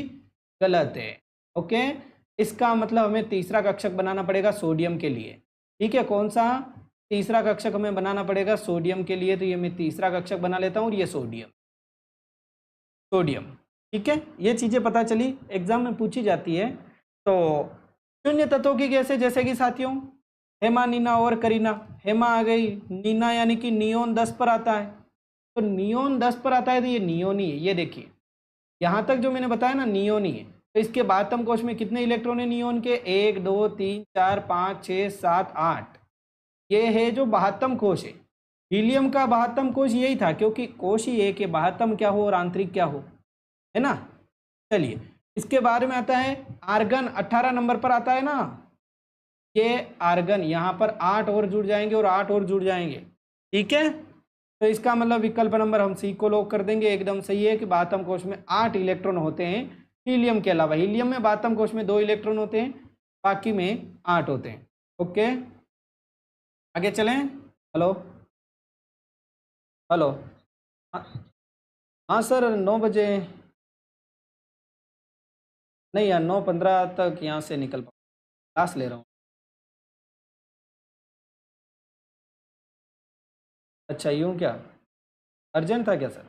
गलत है। ओके, इसका मतलब हमें तीसरा कक्षक बनाना पड़ेगा सोडियम के लिए, ठीक है। कौन सा तीसरा कक्षक हमें बनाना पड़ेगा? सोडियम के लिए। तो ये मैं तीसरा कक्षक बना लेता हूँ, और ये सोडियम, सोडियम, ठीक है। ये चीजें पता चली, एग्जाम में पूछी जाती है। तो शून्य तत्वों की गैसें जैसे कि साथियों हेमा, नीना और करीना। हेमा आ गई, नीना यानी कि नियोन 10 पर आता है, तो नियोन 10 पर आता है, तो ये नियोन ही है। ये देखिए, यहाँ तक जो मैंने बताया ना, नियोन ही है। तो इसके बाह्यतम कोश में कितने इलेक्ट्रॉन है नियोन के? 1 2 3 4 5 6 7 8, ये है जो बाह्यतम कोश है। हीलियम का बाह्यतम कोश यही था, क्योंकि कोश ही एक है, बाह्यतम क्या हो और आंतरिक क्या हो, है ना। चलिए, इसके बारे में आता है आर्गन, 18 नंबर पर आता है ना, ये आर्गन। यहाँ पर 8 और जुड़ जाएंगे और 8 और जुड़ जाएंगे, ठीक है। तो इसका मतलब विकल्प नंबर हम सी को लॉक कर देंगे, एकदम सही है कि बाह्यतम कोश में 8 इलेक्ट्रॉन होते हैं हीलियम के अलावा। हीलियम में बाह्यतम कोश में 2 इलेक्ट्रॉन होते हैं, बाकी में 8 होते हैं। ओके, आगे चलें। हेलो, हेलो, हाँ, हाँ सर, 9 बजे नहीं यार, 9:15 तक यहाँ से निकल पाऊँ, क्लास ले रहा हूँ। अच्छा यूँ क्या, अर्जेंट था क्या सर?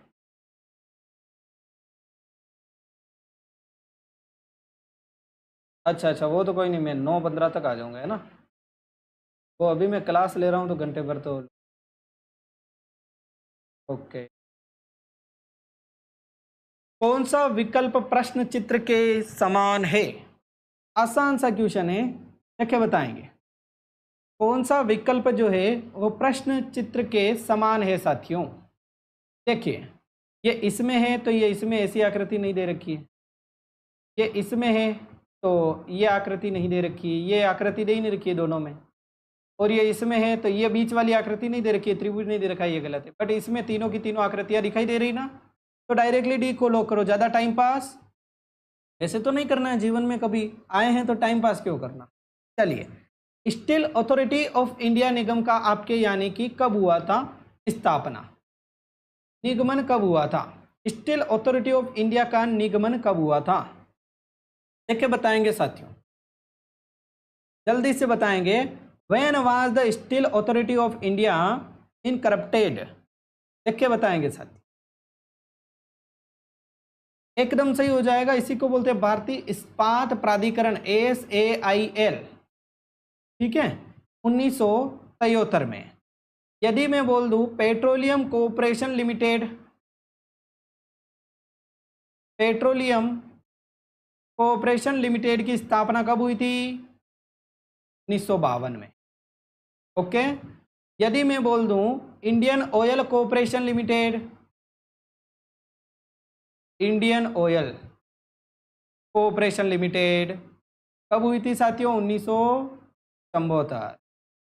अच्छा अच्छा, वो तो कोई नहीं, मैं 9:15 तक आ जाऊंगा, है ना। वो अभी मैं क्लास ले रहा हूँ तो घंटे भर तो। ओके। कौन सा विकल्प प्रश्न चित्र के समान है? आसान सा क्वेश्चन है, देखिए बताएंगे। कौन सा विकल्प जो है वो प्रश्न चित्र के समान है साथियों? देखिए, ये इसमें है तो ये इसमें ऐसी आकृति नहीं दे रखी है, ये इसमें है तो ये आकृति नहीं दे रखी है, ये आकृति दे ही नहीं रखी है दोनों में। और ये इसमें है तो ये बीच वाली आकृति नहीं दे रखी है, त्रिभुज नहीं दे रखा है, ये गलत है। बट इसमें तीनों की तीनों आकृतियां दिखाई दे रही ना, तो डायरेक्टली डी को लॉक करो। ज़्यादा टाइम पास ऐसे तो नहीं करना है, जीवन में कभी आए हैं तो टाइम पास क्यों करना। चलिए, स्टील अथॉरिटी ऑफ इंडिया निगम का आपके यानी कि कब हुआ था स्थापना? निगमन कब हुआ था? स्टील अथॉरिटी ऑफ इंडिया का निगमन कब हुआ था? देखिए बताएंगे साथियों, जल्दी से बताएंगे। When was the steel authority of India incorporated? देखिए बताएंगे साथियों, एकदम सही हो जाएगा। इसी को बोलते हैं भारतीय इस्पात प्राधिकरण, SAIL, ठीक है, 1973 में। यदि मैं बोल दूं petroleum corporation limited, petroleum corporation limited की स्थापना कब हुई थी? 1952 में। ओके। यदि मैं बोल दूं Indian oil corporation limited, Indian oil corporation limited कब हुई थी साथियों? 1972।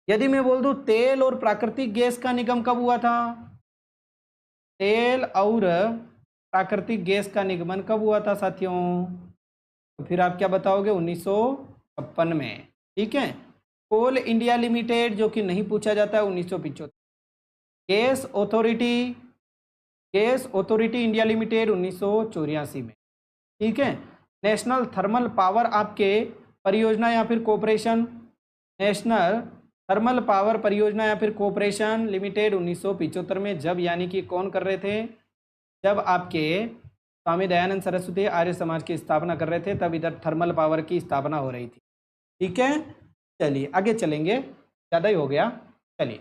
यदि मैं बोल दूं तेल और प्राकृतिक गैस का निगम कब हुआ था? तेल और प्राकृतिक गैस का निगमन कब हुआ था साथियों? तो फिर आप क्या बताओगे? 1956 में, ठीक है। कोल इंडिया लिमिटेड, जो कि नहीं पूछा जाता है, 1975। Gas authority, gas authority India limited 1984 में, ठीक है। नेशनल थर्मल पावर आपके परियोजना या फिर कॉरपोरेशन, नेशनल थर्मल पावर परियोजना या फिर कॉरपोरेशन लिमिटेड 1975 में। जब यानी कि कौन कर रहे थे? जब आपके स्वामी दयानंद सरस्वती आर्य समाज की स्थापना कर रहे थे, तब इधर थर्मल पावर की स्थापना हो रही थी, ठीक है। चलिए आगे चलेंगे, ज़्यादा ही हो गया। चलिए,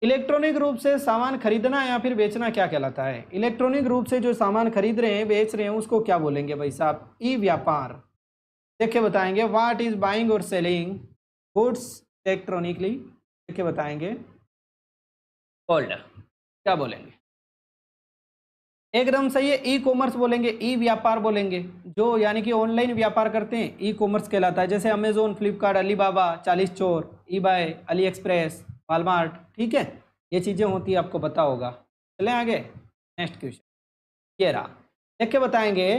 इलेक्ट्रॉनिक रूप से सामान खरीदना या फिर बेचना क्या कहलाता है? इलेक्ट्रॉनिक रूप से जो सामान खरीद रहे हैं, बेच रहे हैं, उसको क्या बोलेंगे भाई साहब? ई व्यापार। देखिए बताएंगे, व्हाट इज बाइंग और सेलिंग गुड्स इलेक्ट्रॉनिकली? देखिए बताएंगे, कॉल्ड, क्या बोलेंगे? एकदम सही है, ई कॉमर्स बोलेंगे, ई व्यापार बोलेंगे। जो यानी कि ऑनलाइन व्यापार करते हैं, ई कॉमर्स कहलाता है। जैसे अमेजोन, फ्लिपकार्ट, अलीबाबा, 40 चोर, eBay, अली एक्सप्रेस, वॉलमार्ट, ठीक है। ये चीज़ें होती है, आपको पता होगा। चलें आगे, नेक्स्ट क्वेश्चन ये रहा। देखिए बताएंगे,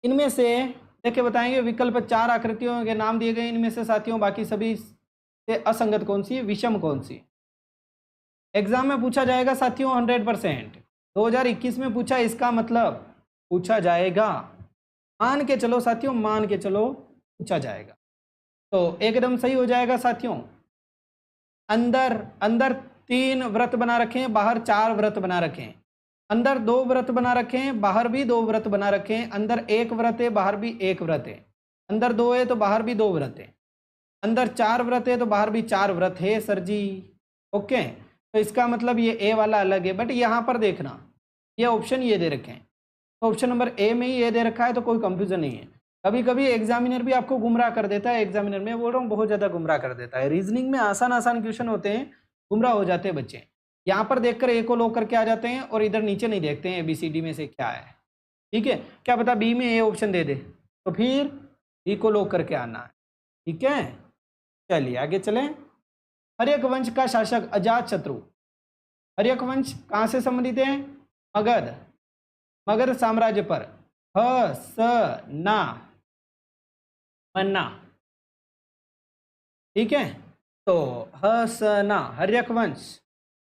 इनमें से देखिए बताएंगे विकल्प 4 आकृतियों के नाम दिए गए, इनमें से साथियों बाकी सभी से असंगत कौन सी है, विषम कौन सी? एग्जाम में पूछा जाएगा साथियों 100%। 2021 में पूछा, इसका मतलब पूछा जाएगा, मान के चलो साथियों, मान के चलो पूछा जाएगा। तो एकदम सही हो जाएगा साथियों। अंदर अंदर 3 व्रत बना रखें, बाहर 4 व्रत बना रखें। अंदर 2 व्रत बना रखें, बाहर भी 2 व्रत बना रखें। अंदर 1 व्रत है, बाहर भी 1 व्रत है। अंदर 2 है तो बाहर भी 2 व्रत है। अंदर 4 व्रत है तो बाहर भी 4 व्रत है सर जी। ओके, तो इसका मतलब ये ए वाला अलग है। बट यहाँ पर देखना, ये ऑप्शन ये दे रखे हैं, तो ऑप्शन नंबर ए में ही ये दे रखा है, तो कोई कंफ्यूजन नहीं है। कभी कभी एग्जामिनर भी आपको गुमराह कर देता है, एग्जामिनर में बोल रहा हूँ बहुत ज़्यादा गुमराह कर देता है। रीजनिंग में आसान आसान क्वेश्चन होते हैं, गुमराह हो जाते हैं बच्चे। यहाँ पर देखकर ए को लॉक करके आ जाते हैं और इधर नीचे नहीं देखते हैं ABCD में से क्या है, ठीक है। क्या पता बी में ए ऑप्शन दे दे, तो फिर बी को लॉक करके आना है, ठीक है। चलिए आगे चलें। हर्यक वंश का शासक अजात शत्रु, हर्यक वंश कहाँ से संबंधित है? मगध, मगध साम्राज्य पर। ह स ना मन्ना, ठीक है। तो ह स ना, हर्यक वंश,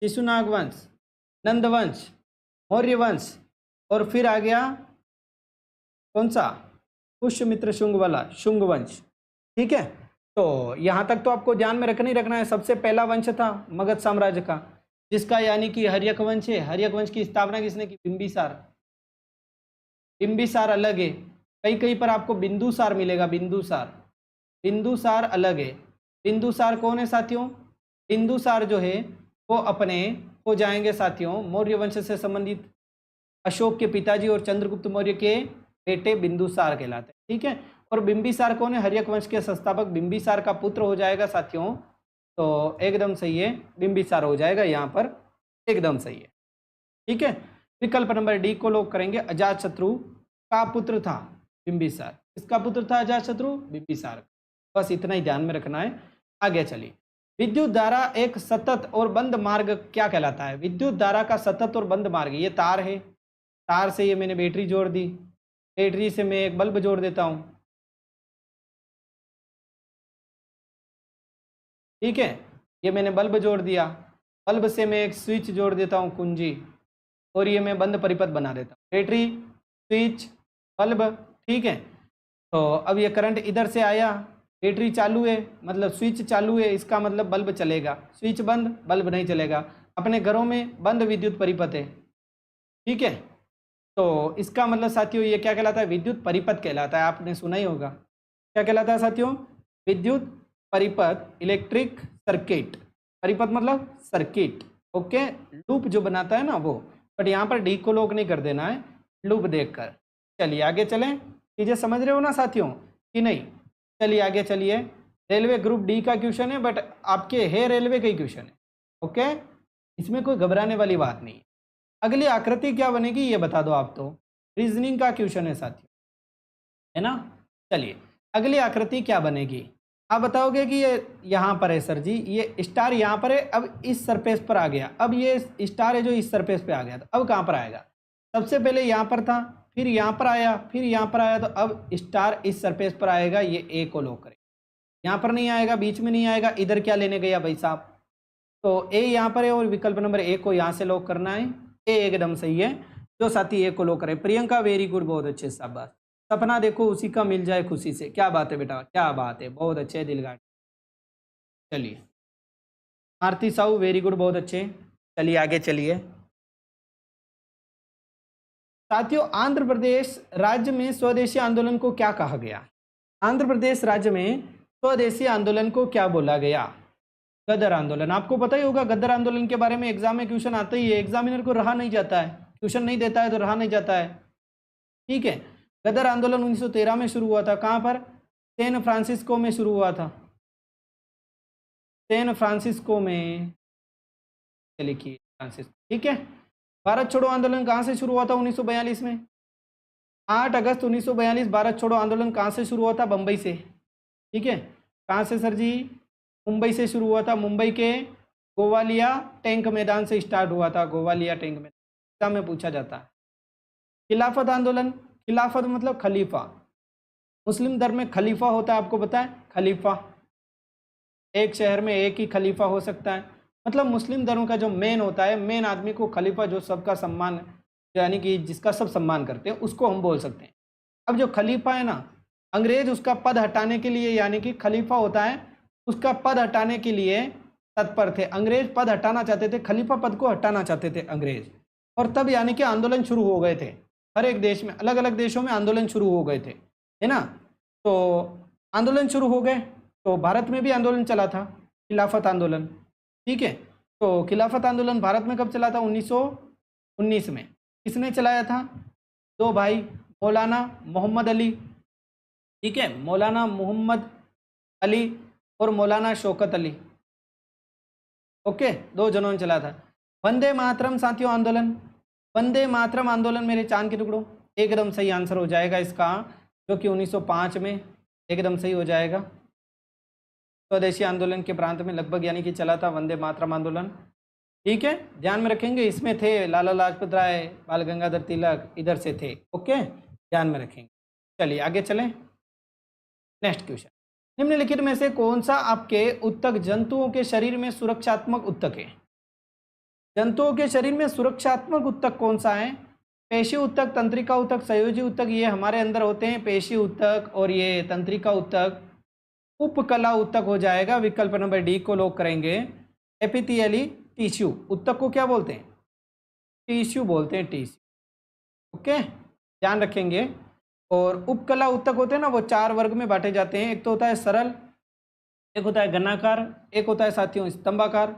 शिशुनाग वंश, नंद वंश, मौर्य वंश, और फिर आ गया कौन सा? पुष्यमित्र शुंग वाला, शुंग वंश, ठीक है। तो यहाँ तक तो आपको ध्यान में रखना ही रखना है। सबसे पहला वंश था मगध साम्राज्य का, जिसका यानी कि हर्यक वंश है। हर्यक वंश की स्थापना किसने की? बिंबिसार। बिंबिसार अलग है, कहीं कहीं पर आपको बिंदुसार मिलेगा, बिंदुसार, बिंदुसार अलग है। बिंदुसार कौन है साथियों? बिंदुसार जो है वो अपने हो जाएंगे साथियों मौर्य वंश से संबंधित, अशोक के पिताजी और चंद्रगुप्त मौर्य के बेटे बिंदुसार कहलाते हैं, ठीक है। और बिंबिसार कौन है? हर्यक वंश के संस्थापक बिंबिसार का पुत्र हो जाएगा साथियों। तो एकदम सही है, बिंबिसार हो जाएगा यहाँ पर, एकदम सही है, ठीक है। विकल्प नंबर डी को लोग करेंगे। अजातशत्रु का पुत्र था बिंबिसार। किसका पुत्र था अजातशत्रु? बिंबिसार। बस इतना ही ध्यान में रखना है। आगे चलिए। विद्युत धारा एक सतत और बंद मार्ग क्या कहलाता है? विद्युत धारा का सतत और बंद मार्ग, ये तार है, तार से ये मैंने बैटरी जोड़ दी, बैटरी से मैं एक बल्ब जोड़ देता हूं, ठीक है। ये मैंने बल्ब जोड़ दिया, बल्ब से मैं एक स्विच जोड़ देता हूं कुंजी, और ये मैं बंद परिपथ बना देता हूँ। बैटरी, स्विच, बल्ब, ठीक है। तो अब ये करंट इधर से आया, बैटरी चालू है मतलब स्विच चालू है, इसका मतलब बल्ब चलेगा। स्विच बंद, बल्ब नहीं चलेगा। अपने घरों में बंद विद्युत परिपथ है, ठीक है। तो इसका मतलब साथियों ये क्या कहलाता है? विद्युत परिपथ कहलाता है। आपने सुना ही होगा, क्या कहलाता है साथियों? विद्युत परिपथ, इलेक्ट्रिक सर्किट। परिपथ मतलब सर्किट, ओके। लूप जो बनाता है ना वो, बट यहाँ पर डी को लोग नहीं कर देना है लूप देखकर। चलिए आगे चलें। चीजें समझ रहे हो ना साथियों कि नहीं? चलिए आगे चलिए। रेलवे ग्रुप डी का क्वेश्चन है, बट आपके है रेलवे का ही क्वेश्चन है, ओके। इसमें कोई घबराने वाली बात नहीं है। अगली आकृति क्या बनेगी ये बता दो आप, तो रीजनिंग का क्वेश्चन है साथियों, है ना। चलिए अगली आकृति क्या बनेगी? आप बताओगे कि ये यहाँ पर है सर जी, ये स्टार यहाँ पर है, अब इस सरफेस पर आ गया। अब ये स्टार है जो इस सरफेस पे आ गया, तो अब कहाँ पर आएगा? सबसे पहले यहाँ पर था, फिर यहाँ पर आया, फिर यहाँ पर आया, तो अब स्टार इस सरफेस पर आएगा। ये ए को लो करें, यहाँ पर नहीं आएगा, बीच में नहीं आएगा। इधर क्या लेने गया भाई साहब? तो ए यहाँ पर है और विकल्प नंबर ए को यहाँ से लॉक करना है। ए एकदम सही है, जो साथी ए को लॉक करे। प्रियंका वेरी गुड, बहुत अच्छे, शाबाश। सपना देखो उसी का मिल जाए खुशी से, क्या बात है बेटा, क्या बात है, बहुत अच्छे दिलगाड़। चलिए आरती साहू वेरी गुड, बहुत अच्छे। चलिए आगे चलिए साथियों। आंध्र प्रदेश राज्य में स्वदेशी आंदोलन को क्या कहा गया? आंध्र प्रदेश राज्य में स्वदेशी आंदोलन को क्या बोला गया? गदर आंदोलन। आपको पता ही होगा गदर आंदोलन के बारे में, एग्जाम में क्वेश्चन आता ही है, एग्जामिनर को रहा नहीं जाता है, क्वेश्चन नहीं देता है तो रहा नहीं जाता है, ठीक है। गदर आंदोलन 1913 में शुरू हुआ था। कहाँ पर? सैन फ्रांसिस्को में शुरू हुआ था, सैन फ्रांसिस्को में। लिखिए फ्रांसिस्को, ठीक है। भारत छोड़ो आंदोलन कहाँ से शुरू हुआ था 1942 में? 8 अगस्त 1942 भारत छोड़ो आंदोलन कहाँ से शुरू हुआ था? बम्बई से, ठीक है। कहाँ से सर जी? मुंबई से शुरू हुआ था। मुंबई के गोवालिया टैंक मैदान से स्टार्ट हुआ था, गोवालिया टैंक मैदान, एग्जाम में पूछा जाता है। खिलाफत आंदोलन, खिलाफत मतलब खलीफा। मुस्लिम धर्म में खलीफा होता है, आपको पता है? खलीफा, एक शहर में एक ही खलीफा हो सकता है। मतलब मुस्लिम धर्म का जो मेन होता है, मेन आदमी को खलीफा, जो सबका सम्मान, यानी कि जिसका सब सम्मान करते हैं, उसको हम बोल सकते हैं। अब जो खलीफा है ना, अंग्रेज उसका पद हटाने के लिए, यानी कि खलीफा होता है, उसका पद हटाने के लिए तत्पर थे। अंग्रेज पद हटाना चाहते थे, खलीफा पद को हटाना चाहते थे अंग्रेज। और तब यानी कि आंदोलन शुरू हो गए थे। हर एक देश में, अलग अलग देशों में आंदोलन शुरू हो गए थे, है ना। तो आंदोलन शुरू हो गए, तो भारत में भी आंदोलन चला था, खिलाफत आंदोलन, ठीक है। तो खिलाफत आंदोलन भारत में कब चला था? 1919 में। किसने चलाया था? दो भाई, मौलाना मोहम्मद अली, ठीक है, मौलाना मोहम्मद अली और मौलाना शौकत अली, ओके, दो जनों ने चला था। वंदे मातरम साथियों आंदोलन, वंदे मातरम आंदोलन मेरे चांद के टुकड़ों, एकदम सही आंसर हो जाएगा इसका, जो कि 1905 में एकदम सही हो जाएगा। स्वदेशी आंदोलन के प्रांत में लगभग यानी कि चला था वंदे मातरम आंदोलन, ठीक है। ध्यान में रखेंगे, इसमें थे लाला लाजपत राय, बाल गंगाधर तिलक, इधर से थे, ओके, ध्यान में रखेंगे। चलिए आगे चलें। नेक्स्ट क्वेश्चन, निम्नलिखित में से कौन सा आपके उत्तक जंतुओं के शरीर में सुरक्षात्मक उत्तक है? जंतुओं के शरीर में सुरक्षात्मक उत्तक कौन सा है? पेशी उत्तक, तंत्रिका उत्तक, संयोजी उत्तक, ये हमारे अंदर होते हैं पेशी उत्तक, और ये तंत्रिका उत्तक, उपकला उत्तक हो जाएगा। विकल्प नंबर डी को लॉक करेंगे। एपिथेलियली टिश्यू उत्तक को क्या बोलते हैं? टिश्यू बोलते हैं, टिश्यू, ओके, ध्यान रखेंगे। और उपकला उत्तक होते हैं ना, वो 4 वर्ग में बांटे जाते हैं। एक तो होता है सरल, एक होता है घनाकार, एक होता है साथियों स्तंभाकार,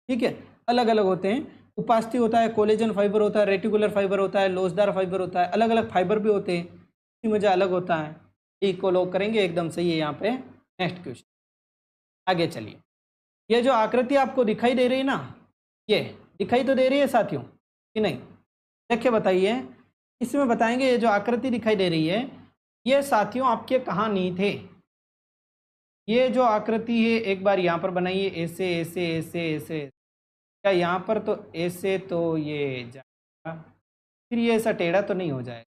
ठीक है, अलग अलग होते हैं। उपास्थि होता है, कोलेजन फाइबर होता है, रेटिकुलर फाइबर होता है, लोचदार फाइबर होता है, अलग अलग फाइबर भी होते हैं, इसकी वजह अलग होता है। ठीक को लोग करेंगे, एकदम सही है यहाँ पे। नेक्स्ट क्वेश्चन, आगे चलिए। ये जो आकृति आपको दिखाई दे रही है ना, ये दिखाई तो दे रही है साथियों कि नहीं? देखिए बताइए, इसमें बताएंगे ये जो आकृति दिखाई दे रही है, ये साथियों आपके कहाँ नहीं थे? ये जो आकृति है एक बार यहाँ पर बनाइए, ऐसे ऐसे ऐसे ऐसे, क्या यहाँ पर तो ऐसे तो ये जाएगा, फिर ये ऐसा टेढ़ा तो नहीं हो जाएगा,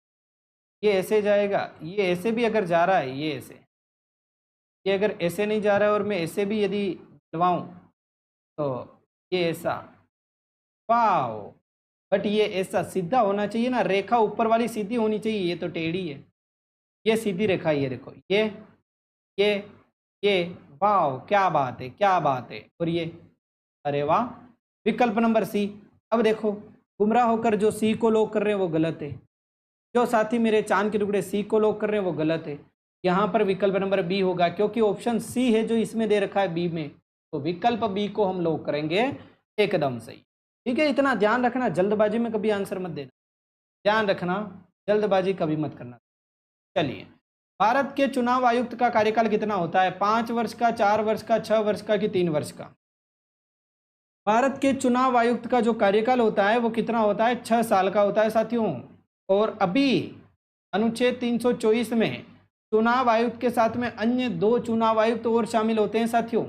ये ऐसे जाएगा, ये ऐसे भी अगर जा रहा है, ये ऐसे, ये अगर ऐसे नहीं जा रहा है और मैं ऐसे भी यदि डलवाऊँ तो ये ऐसा, वाओ, बट ये ऐसा सीधा होना चाहिए ना, रेखा ऊपर वाली सीधी होनी चाहिए, ये तो टेढ़ी है। ये सीधी रेखा, ये देखो, ये ये, वाओ क्या बात है, क्या बात है। और ये, अरे वाह, विकल्प नंबर सी। अब देखो, गुमराह होकर जो सी को लॉक कर रहे हैं वो गलत है, जो साथी मेरे चांद के टुकड़े सी को लॉक कर रहे हैं वो गलत है। यहाँ पर विकल्प नंबर बी होगा, क्योंकि ऑप्शन सी है जो इसमें दे रखा है बी में, तो विकल्प बी को हम लॉक करेंगे, एकदम सही। ठीक है, इतना ध्यान रखना, जल्दबाजी में कभी आंसर मत देना, ध्यान रखना, जल्दबाजी कभी मत करना। चलिए, भारत के चुनाव आयुक्त का कार्यकाल कितना होता है? 5 वर्ष का, 4 वर्ष का, 6 वर्ष का कि 3 वर्ष का? भारत के चुनाव आयुक्त का जो कार्यकाल होता है वो कितना होता है? 6 साल का होता है साथियों। और अभी अनुच्छेद 324 में चुनाव आयुक्त के साथ में अन्य 2 चुनाव आयुक्त और शामिल होते हैं साथियों।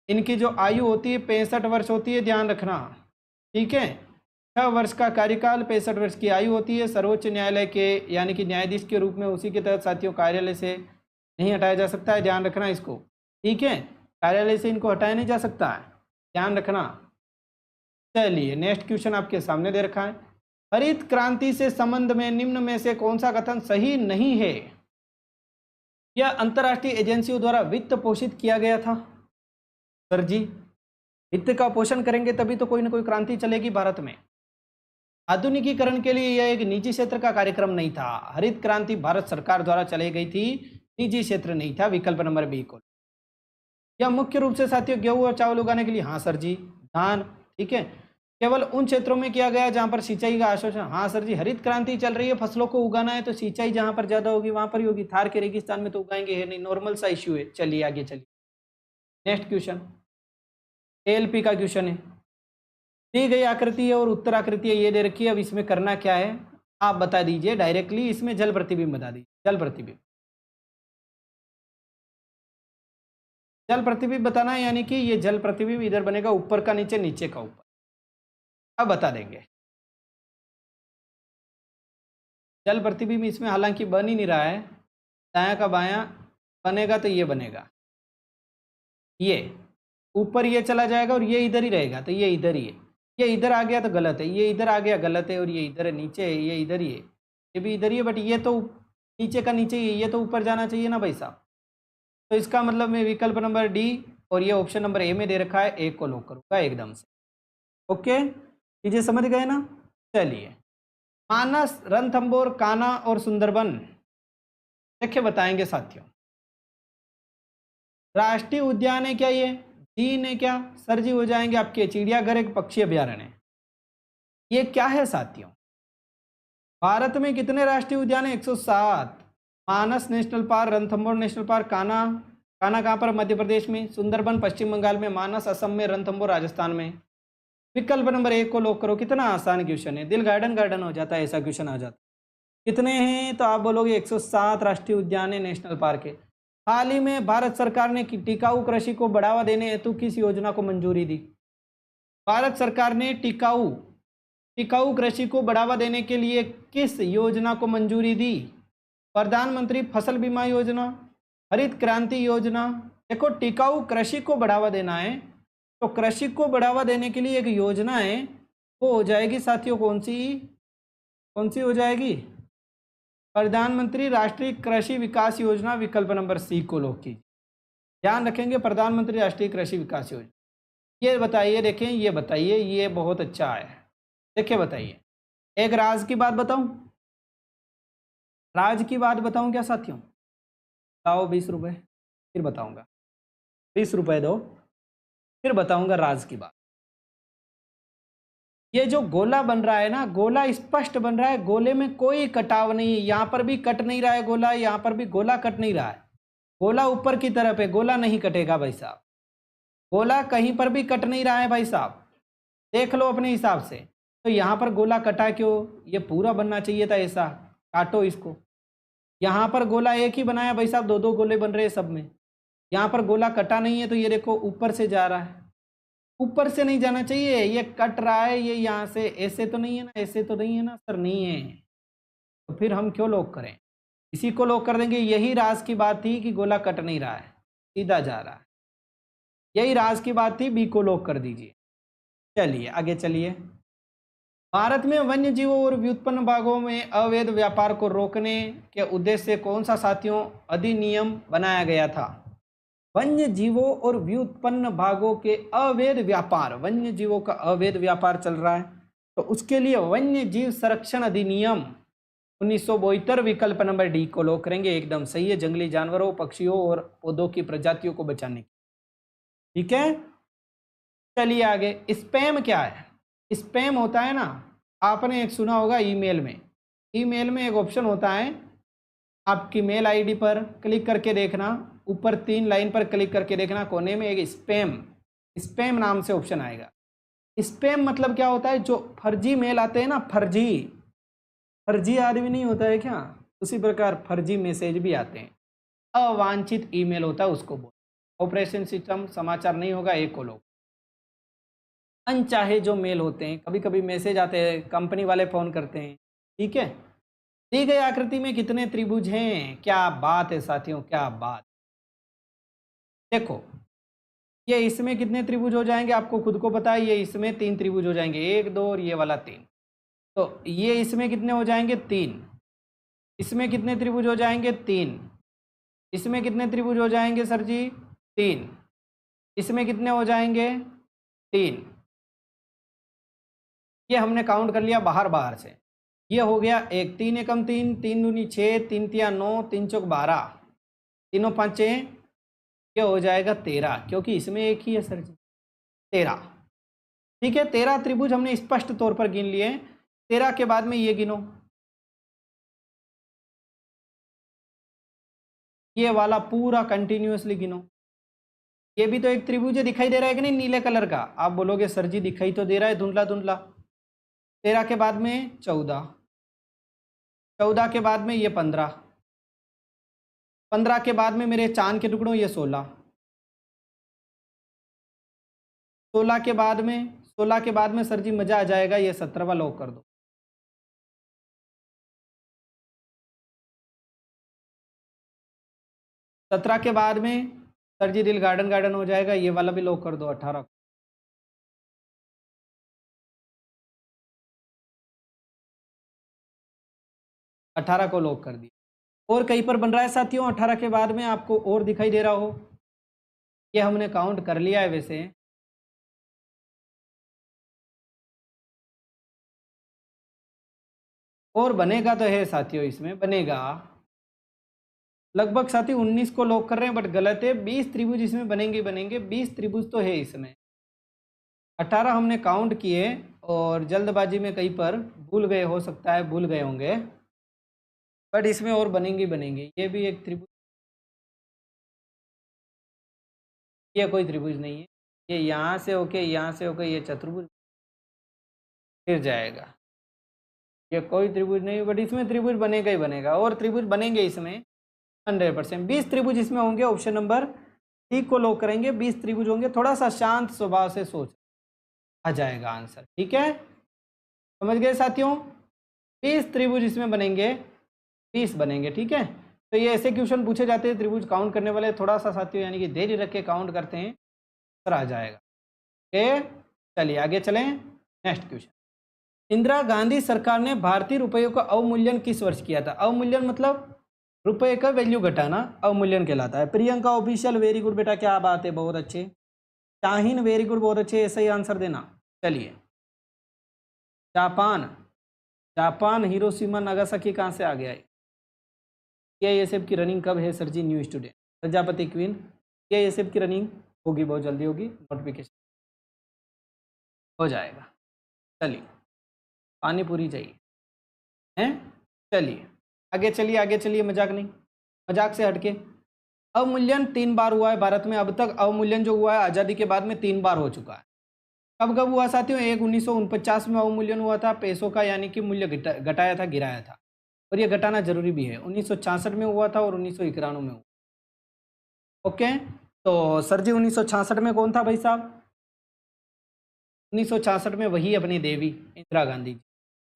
इनकी जो आयु होती है 65 वर्ष होती है, ध्यान रखना, ठीक है। 6 वर्ष का कार्यकाल, 65 वर्ष की आयु होती है। सर्वोच्च न्यायालय के यानी कि न्यायाधीश के रूप में उसी के तहत साथियों कार्यालय से नहीं हटाया जा सकता है, ध्यान रखना इसको, ठीक है। कार्यालय से इनको हटाया नहीं जा सकता है, ध्यान रखना। चलिए, नेक्स्ट क्वेश्चन आपके सामने दे रखा है, हरित क्रांति से संबंध में निम्न में से कौन सा कथन सही नहीं है? यह अंतर्राष्ट्रीय एजेंसियों द्वारा वित्त पोषित किया गया था। सर जी, वित्त का पोषण करेंगे तभी तो कोई ना कोई क्रांति चलेगी भारत में। आधुनिकीकरण के लिए यह एक निजी क्षेत्र का कार्यक्रम नहीं था। हरित क्रांति भारत सरकार द्वारा चलाई गई थी, निजी क्षेत्र नहीं था, विकल्प नंबर बी को। यह मुख्य रूप से साथियों गेहूं और चावल उगाने के लिए, हाँ सर जी, धान, ठीक है, केवल उन क्षेत्रों में किया गया जहां पर सिंचाई का आश्वासन, हाँ सर जी, हरित क्रांति चल रही है, फसलों को उगाना है तो सिंचाई जहां पर ज्यादा होगी वहां पर ही होगी, थार के रेगिस्तान में तो उगाएंगे है नहीं, नॉर्मल सा इश्यू है। चलिए आगे चलिए, नेक्स्ट क्वेश्चन एलपी का क्वेश्चन है। दी गई आकृति है और उत्तर आकृति है, ये दे रखी है। अब इसमें करना क्या है आप बता दीजिए डायरेक्टली, इसमें जल प्रतिबिंब बता दीजिए, जल प्रतिबिंब, जल प्रतिबिंब बताना है, यानी कि ये जल प्रतिबिंब इधर बनेगा ऊपर का नीचे, नीचे का ऊपर। अब बता देंगे, जल प्रतिबिंब इसमें हालांकि बन ही नहीं रहा है, दायां का बायां बनेगा तो ये बनेगा, ये ऊपर ये चला जाएगा और ये इधर ही रहेगा, तो ये इधर ही है, ये इधर आ गया तो गलत है, ये इधर आ गया गलत है, और ये इधर है नीचे है, ये इधर ही है, ये भी इधर ही है, बट ये तो नीचे का नीचे ही है, ये तो ऊपर जाना चाहिए ना भाई साहब। तो इसका मतलब मैं विकल्प नंबर डी और ये ऑप्शन नंबर ए में दे रखा है, ए को लॉक करूंगा एकदम से। ओके, चीजें समझ गए ना? चलिए, मानस, रणथंभौर, कान्हा और सुंदरबन, देखिए बताएंगे साथियों। राष्ट्रीय उद्यान है क्या ये? तीन है क्या? सर जी हो जाएंगे आपके चिड़ियाघर, एक पक्षी अभ्यारण्य है। ये क्या है साथियों? भारत में कितने राष्ट्रीय उद्यान है? 107। Manas national park, Ranthambore national park, Kanha, Kanha कहाँ पर? मध्य प्रदेश में। सुंदरबन पश्चिम बंगाल में, मानस असम में, रणथंभौर राजस्थान में। विकल्प नंबर 1 को लॉक करो। कितना आसान क्वेश्चन है, दिल गार्डन गार्डन हो जाता है, ऐसा क्वेश्चन आ जाता है। कितने हैं तो आप बोलोगे 107 राष्ट्रीय उद्यान है, नेशनल पार्क है। हाल ही में भारत सरकार ने टिकाऊ कृषि को बढ़ावा देने हेतु किस योजना को मंजूरी दी? भारत सरकार ने टिकाऊ कृषि को बढ़ावा देने के लिए किस योजना को मंजूरी दी? प्रधानमंत्री फसल बीमा योजना, हरित क्रांति योजना। देखो, टिकाऊ कृषि को बढ़ावा देना है तो कृषि को बढ़ावा देने के लिए एक योजना है, वो हो जाएगी साथियों कौन सी हो जाएगी? प्रधानमंत्री राष्ट्रीय कृषि विकास योजना, विकल्प नंबर सी को लॉक कीजिए। ध्यान रखेंगे, प्रधानमंत्री राष्ट्रीय कृषि विकास योजना। ये बताइए, देखें, ये बताइए, ये बहुत अच्छा है। देखिए बताइए, एक राज की बात बताऊं, राज की बात बताऊं क्या साथियों? लाओ 20 रुपये, फिर बताऊंगा। 20 रुपये दो, फिर बताऊंगा राज की बात। ये जो गोला बन रहा है ना, गोला स्पष्ट बन रहा है, गोले में कोई कटाव नहीं है। यहाँ पर भी कट नहीं रहा है गोला, यहाँ पर भी गोला कट नहीं रहा है। गोला ऊपर की तरफ है, गोला नहीं कटेगा भाई साहब। गोला कहीं पर भी कट नहीं रहा है भाई साहब, देख लो अपने हिसाब से। तो यहाँ पर गोला कटा क्यों? ये पूरा बनना चाहिए था ऐसा, काटो इसको। यहाँ पर गोला एक ही बनाया भाई साहब, दो दो गोले बन रहे हैं सब में। यहाँ पर गोला कटा नहीं है, तो ये देखो ऊपर से जा रहा है। ऊपर से नहीं जाना चाहिए, ये कट रहा है, ये यहाँ से ऐसे तो नहीं है ना, ऐसे तो नहीं है ना सर, नहीं है। तो फिर हम क्यों लॉक करें? इसी को लॉक कर देंगे। यही राज की बात थी कि गोला कट नहीं रहा है, सीधा जा रहा है। यही राज की बात थी, बी को लॉक कर दीजिए। चलिए आगे चलिए। भारत में वन्य जीवों और व्युत्पन्न भागों में अवैध व्यापार को रोकने के उद्देश्य से कौन सा साथियों अधिनियम बनाया गया था? वन्य जीवों और व्युत्पन्न भागों के अवैध व्यापार, वन्य जीवों का अवैध व्यापार चल रहा है, तो उसके लिए वन्य जीव संरक्षण अधिनियम 1972 विकल्प नंबर डी को लॉक करेंगे। एकदम सही है, जंगली जानवरों, पक्षियों और पौधों की प्रजातियों को बचाने की। ठीक है, चलिए आगे। स्पैम क्या है? स्पैम होता है ना, आपने एक सुना होगा ईमेल में। ईमेल में एक ऑप्शन होता है, आपकी मेल आईडी पर क्लिक करके देखना, ऊपर 3 लाइन पर क्लिक करके देखना, कोने में एक स्पैम, स्पैम नाम से ऑप्शन आएगा। स्पैम मतलब क्या होता है? जो फर्जी मेल आते हैं ना, फर्जी आदमी नहीं होता है क्या, उसी प्रकार फर्जी मैसेज भी आते हैं। अवांछित ईमेल होता है उसको बोल। ऑपरेशन सिस्टम समाचार नहीं होगा, एक को लोग अनचाहे जो मेल होते हैं, कभी कभी मैसेज आते हैं, कंपनी वाले फ़ोन करते हैं। ठीक है, दी गई आकृति में कितने त्रिभुज हैं? क्या बात है साथियों, क्या बात। देखो, ये इसमें कितने त्रिभुज हो जाएंगे आपको खुद को पता है। ये इसमें 3 त्रिभुज हो जाएंगे, 1 2 और ये वाला 3। तो ये इसमें कितने हो जाएंगे? 3। इसमें कितने त्रिभुज हो जाएंगे? 3। इसमें कितने त्रिभुज हो जाएंगे सर जी? 3। इसमें कितने हो जाएंगे? 3। ये हमने काउंट कर लिया बाहर बाहर से। ये हो गया 1, 3 एकम 3, 3 दूनी 6, 3 तिया 9, 3 चौक 12, तीनों पाँचे, ये हो जाएगा 13, क्योंकि इसमें एक ही है सर जी, 13। ठीक है, 13 त्रिभुज हमने स्पष्ट तौर पर गिन लिए। 13 के बाद में ये गिनो, ये वाला पूरा कंटिन्यूअसली गिनो। ये भी तो एक त्रिभुज है, दिखाई दे रहा है कि नहीं नीले कलर का? आप बोलोगे सर जी दिखाई तो दे रहा है धुंधला धुंधला। 13 के बाद में 14, 14 के बाद में ये 15, 15 के बाद में मेरे चांद के टुकड़ों ये 16, 16 के बाद में, 16 के बाद में सर जी मजा आ जाएगा, ये 17वां लॉक कर दो। सत्रह के बाद में सर जी दिल गार्डन गार्डन हो जाएगा, ये वाला भी लॉक कर दो 18। 18 को लॉक कर दिया। और कहीं पर बन रहा है साथियों 18 के बाद में आपको और दिखाई दे रहा हो? ये हमने काउंट कर लिया है वैसे। और बनेगा तो है साथियों, इसमें बनेगा लगभग साथी 19 को लॉक कर रहे हैं, बट गलत है। 20 त्रिभुज इसमें बनेंगे बनेंगे, 20 त्रिभुज तो है इसमें। 18 हमने काउंट किए और जल्दबाजी में कहीं पर भूल गए, हो सकता है भूल गए होंगे, बट इसमें और बनेंगे बनेंगे। ये भी एक त्रिभुज, ये कोई त्रिभुज नहीं है। ये यहाँ से होके यहाँ से होके ये चतुर्भुज फिर जाएगा, ये कोई त्रिभुज नहीं, बट इसमें त्रिभुज बनेगा ही बनेगा, और त्रिभुज बनेंगे इसमें 100%। 20 त्रिभुज इसमें होंगे, ऑप्शन नंबर डी को लॉक करेंगे। 20 त्रिभुज होंगे, थोड़ा सा शांत स्वभाव से सोच, आ जाएगा आंसर। ठीक है, समझ गए साथियों? 20 त्रिभुज इसमें बनेंगे, 20 बनेंगे। ठीक है, तो ये ऐसे क्वेश्चन पूछे जाते हैं त्रिभुज काउंट करने वाले, थोड़ा सा साथियों यानी कि देरी रख के काउंट करते हैं, सर आ जाएगा। ओके, चलिए आगे चलें। नेक्स्ट क्वेश्चन, इंदिरा गांधी सरकार ने भारतीय रुपये का अवमूल्यन किस वर्ष किया था? अवमूल्यन मतलब रुपये का वैल्यू घटाना, अवमूल्यन कहलाता है। प्रियंका ऑफिशियल, वेरी गुड बेटा, क्या बात है, बहुत अच्छे। शाहीन वेरी गुड, बहुत अच्छे, ऐसा ही आंसर देना। चलिए, जापान, जापान हिरोशिमा नागासाकी कहाँ से आ गया है? सीआईएसएफ की रनिंग कब है सर जी? New student Prajapati queen, CISF की रनिंग होगी, बहुत जल्दी होगी, नोटिफिकेशन हो जाएगा। चलिए पानी पूरी चाहिए हैं। चलिए आगे चलिए, आगे चलिए, मजाक नहीं, मजाक से हटके। अवमूल्यन 3 बार हुआ है भारत में, अब तक अवमूल्यन जो हुआ है आज़ादी के बाद में 3 बार हो चुका है। कब कब हुआ साथियों? एक 1949 में अवमूल्यन हुआ था पैसों का, यानी कि मूल्य घटाया था, गिराया था, और ये घटाना जरूरी भी है। 1966 में हुआ था और 1991 में हुआ। ओके, तो सर जी 1966 में कौन था भाई साहब? 1966 में वही अपनी देवी इंदिरा गांधी जी।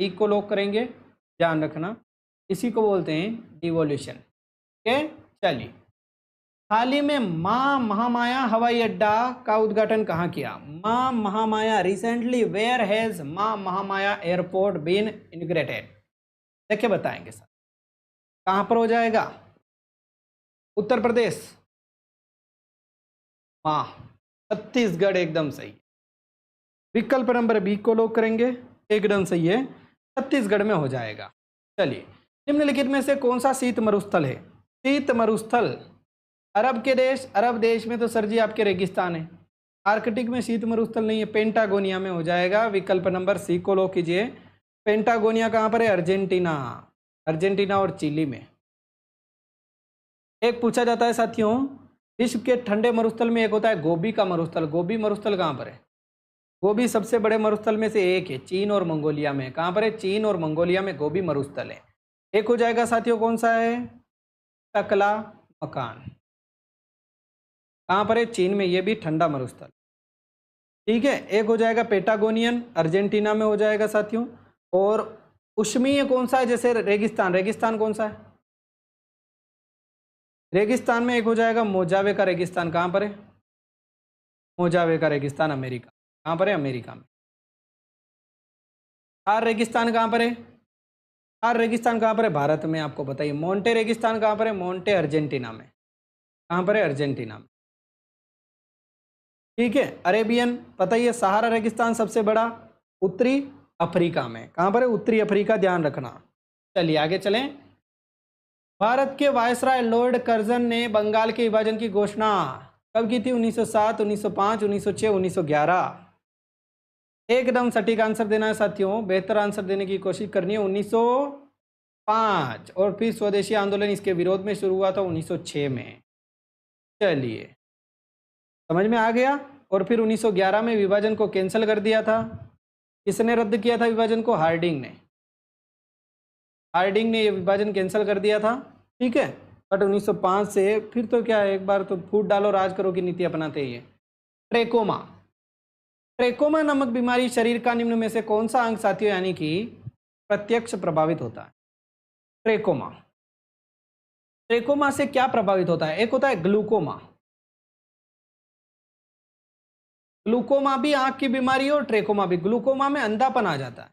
ठीक को लॉक करेंगे, ध्यान रखना, इसी को बोलते हैं डिवोल्यूशन। ओके चलिए, हाल ही में मां महामाया हवाई अड्डा का उद्घाटन कहाँ किया? मां महामाया, रिसेंटली वेयर हैज मां महामाया एयरपोर्ट बीन इनॉग्रेटेड? देखिए बताएंगे सर, कहाँ पर हो जाएगा? उत्तर प्रदेश, मां, छत्तीसगढ़, एकदम सही। विकल्प नंबर बी को लॉक करेंगे, एकदम सही है, छत्तीसगढ़ में हो जाएगा। चलिए, निम्नलिखित में से कौन सा शीत मरुस्थल है? शीत मरुस्थल, अरब के देश, अरब देश में तो सर जी आपके रेगिस्तान है, आर्कटिक में शीत मरुस्थल नहीं है, पेंटागोनिया में हो जाएगा। विकल्प नंबर सी को लॉक कीजिए। पेंटागोनिया कहाँ पर है? अर्जेंटीना, अर्जेंटीना और चिली में। एक पूछा जाता है साथियों, विश्व के ठंडे मरुस्थल में एक होता है गोबी का मरुस्थल, गोबी मरुस्थल कहाँ पर है? गोबी सबसे बड़े मरुस्थल में से एक है, चीन और मंगोलिया में। कहाँ पर है? चीन और मंगोलिया में गोबी मरुस्थल है। एक हो जाएगा साथियों, कौन सा है? टकला मकान, कहाँ पर है? चीन में, ये भी ठंडा मरुस्थल। ठीक है, एक हो जाएगा पेटागोनियन, अर्जेंटीना में हो जाएगा साथियों। और उष्मीय कौन सा है? जैसे रेगिस्तान, रेगिस्तान कौन सा है? रेगिस्तान में एक हो जाएगा मोजावे का रेगिस्तान, कहाँ पर है? मोजावे का रेगिस्तान अमेरिका, कहाँ पर है? अमेरिका में। थार रेगिस्तान कहाँ पर है? थार रेगिस्तान कहाँ पर है? भारत में, आपको बताइए। मोंटे रेगिस्तान कहाँ पर है? मोंटे अर्जेंटीना में, कहाँ पर है? अर्जेंटीना में। ठीक है, अरेबियन पता ही है, सहारा रेगिस्तान सबसे बड़ा उत्तरी अफ्रीका में, कहाँ पर है? उत्तरी अफ्रीका, ध्यान रखना। चलिए आगे चलें। भारत के वायसराय लॉर्ड कर्जन ने बंगाल के विभाजन की घोषणा कब की थी? 1907, 1905, 1906, 1911? एकदम सटीक आंसर देना है साथियों, बेहतर आंसर देने की कोशिश करनी है। 1905, और फिर स्वदेशी आंदोलन इसके विरोध में शुरू हुआ था 1906 में। चलिए समझ में आ गया। और फिर 1911 में विभाजन को कैंसिल कर दिया था। किसने रद्द किया था विभाजन को? हार्डिंग ने, हार्डिंग ने ये विभाजन कैंसिल कर दिया था। ठीक है, बट 1905 से फिर तो क्या है, एक बार तो फूट डालो राज करो की नीति अपनाते ही है। ट्रेकोमा, ट्रेकोमा नामक बीमारी शरीर का निम्न में से कौन सा अंग साथियों यानी कि प्रत्यक्ष प्रभावित होता है? ट्रेकोमा, ट्रेकोमा से क्या प्रभावित होता है? एक होता है ग्लूकोमा, ग्लूकोमा भी आंख की बीमारी है और ट्रेकोमा भी। ग्लूकोमा में अंधापन आ जाता है।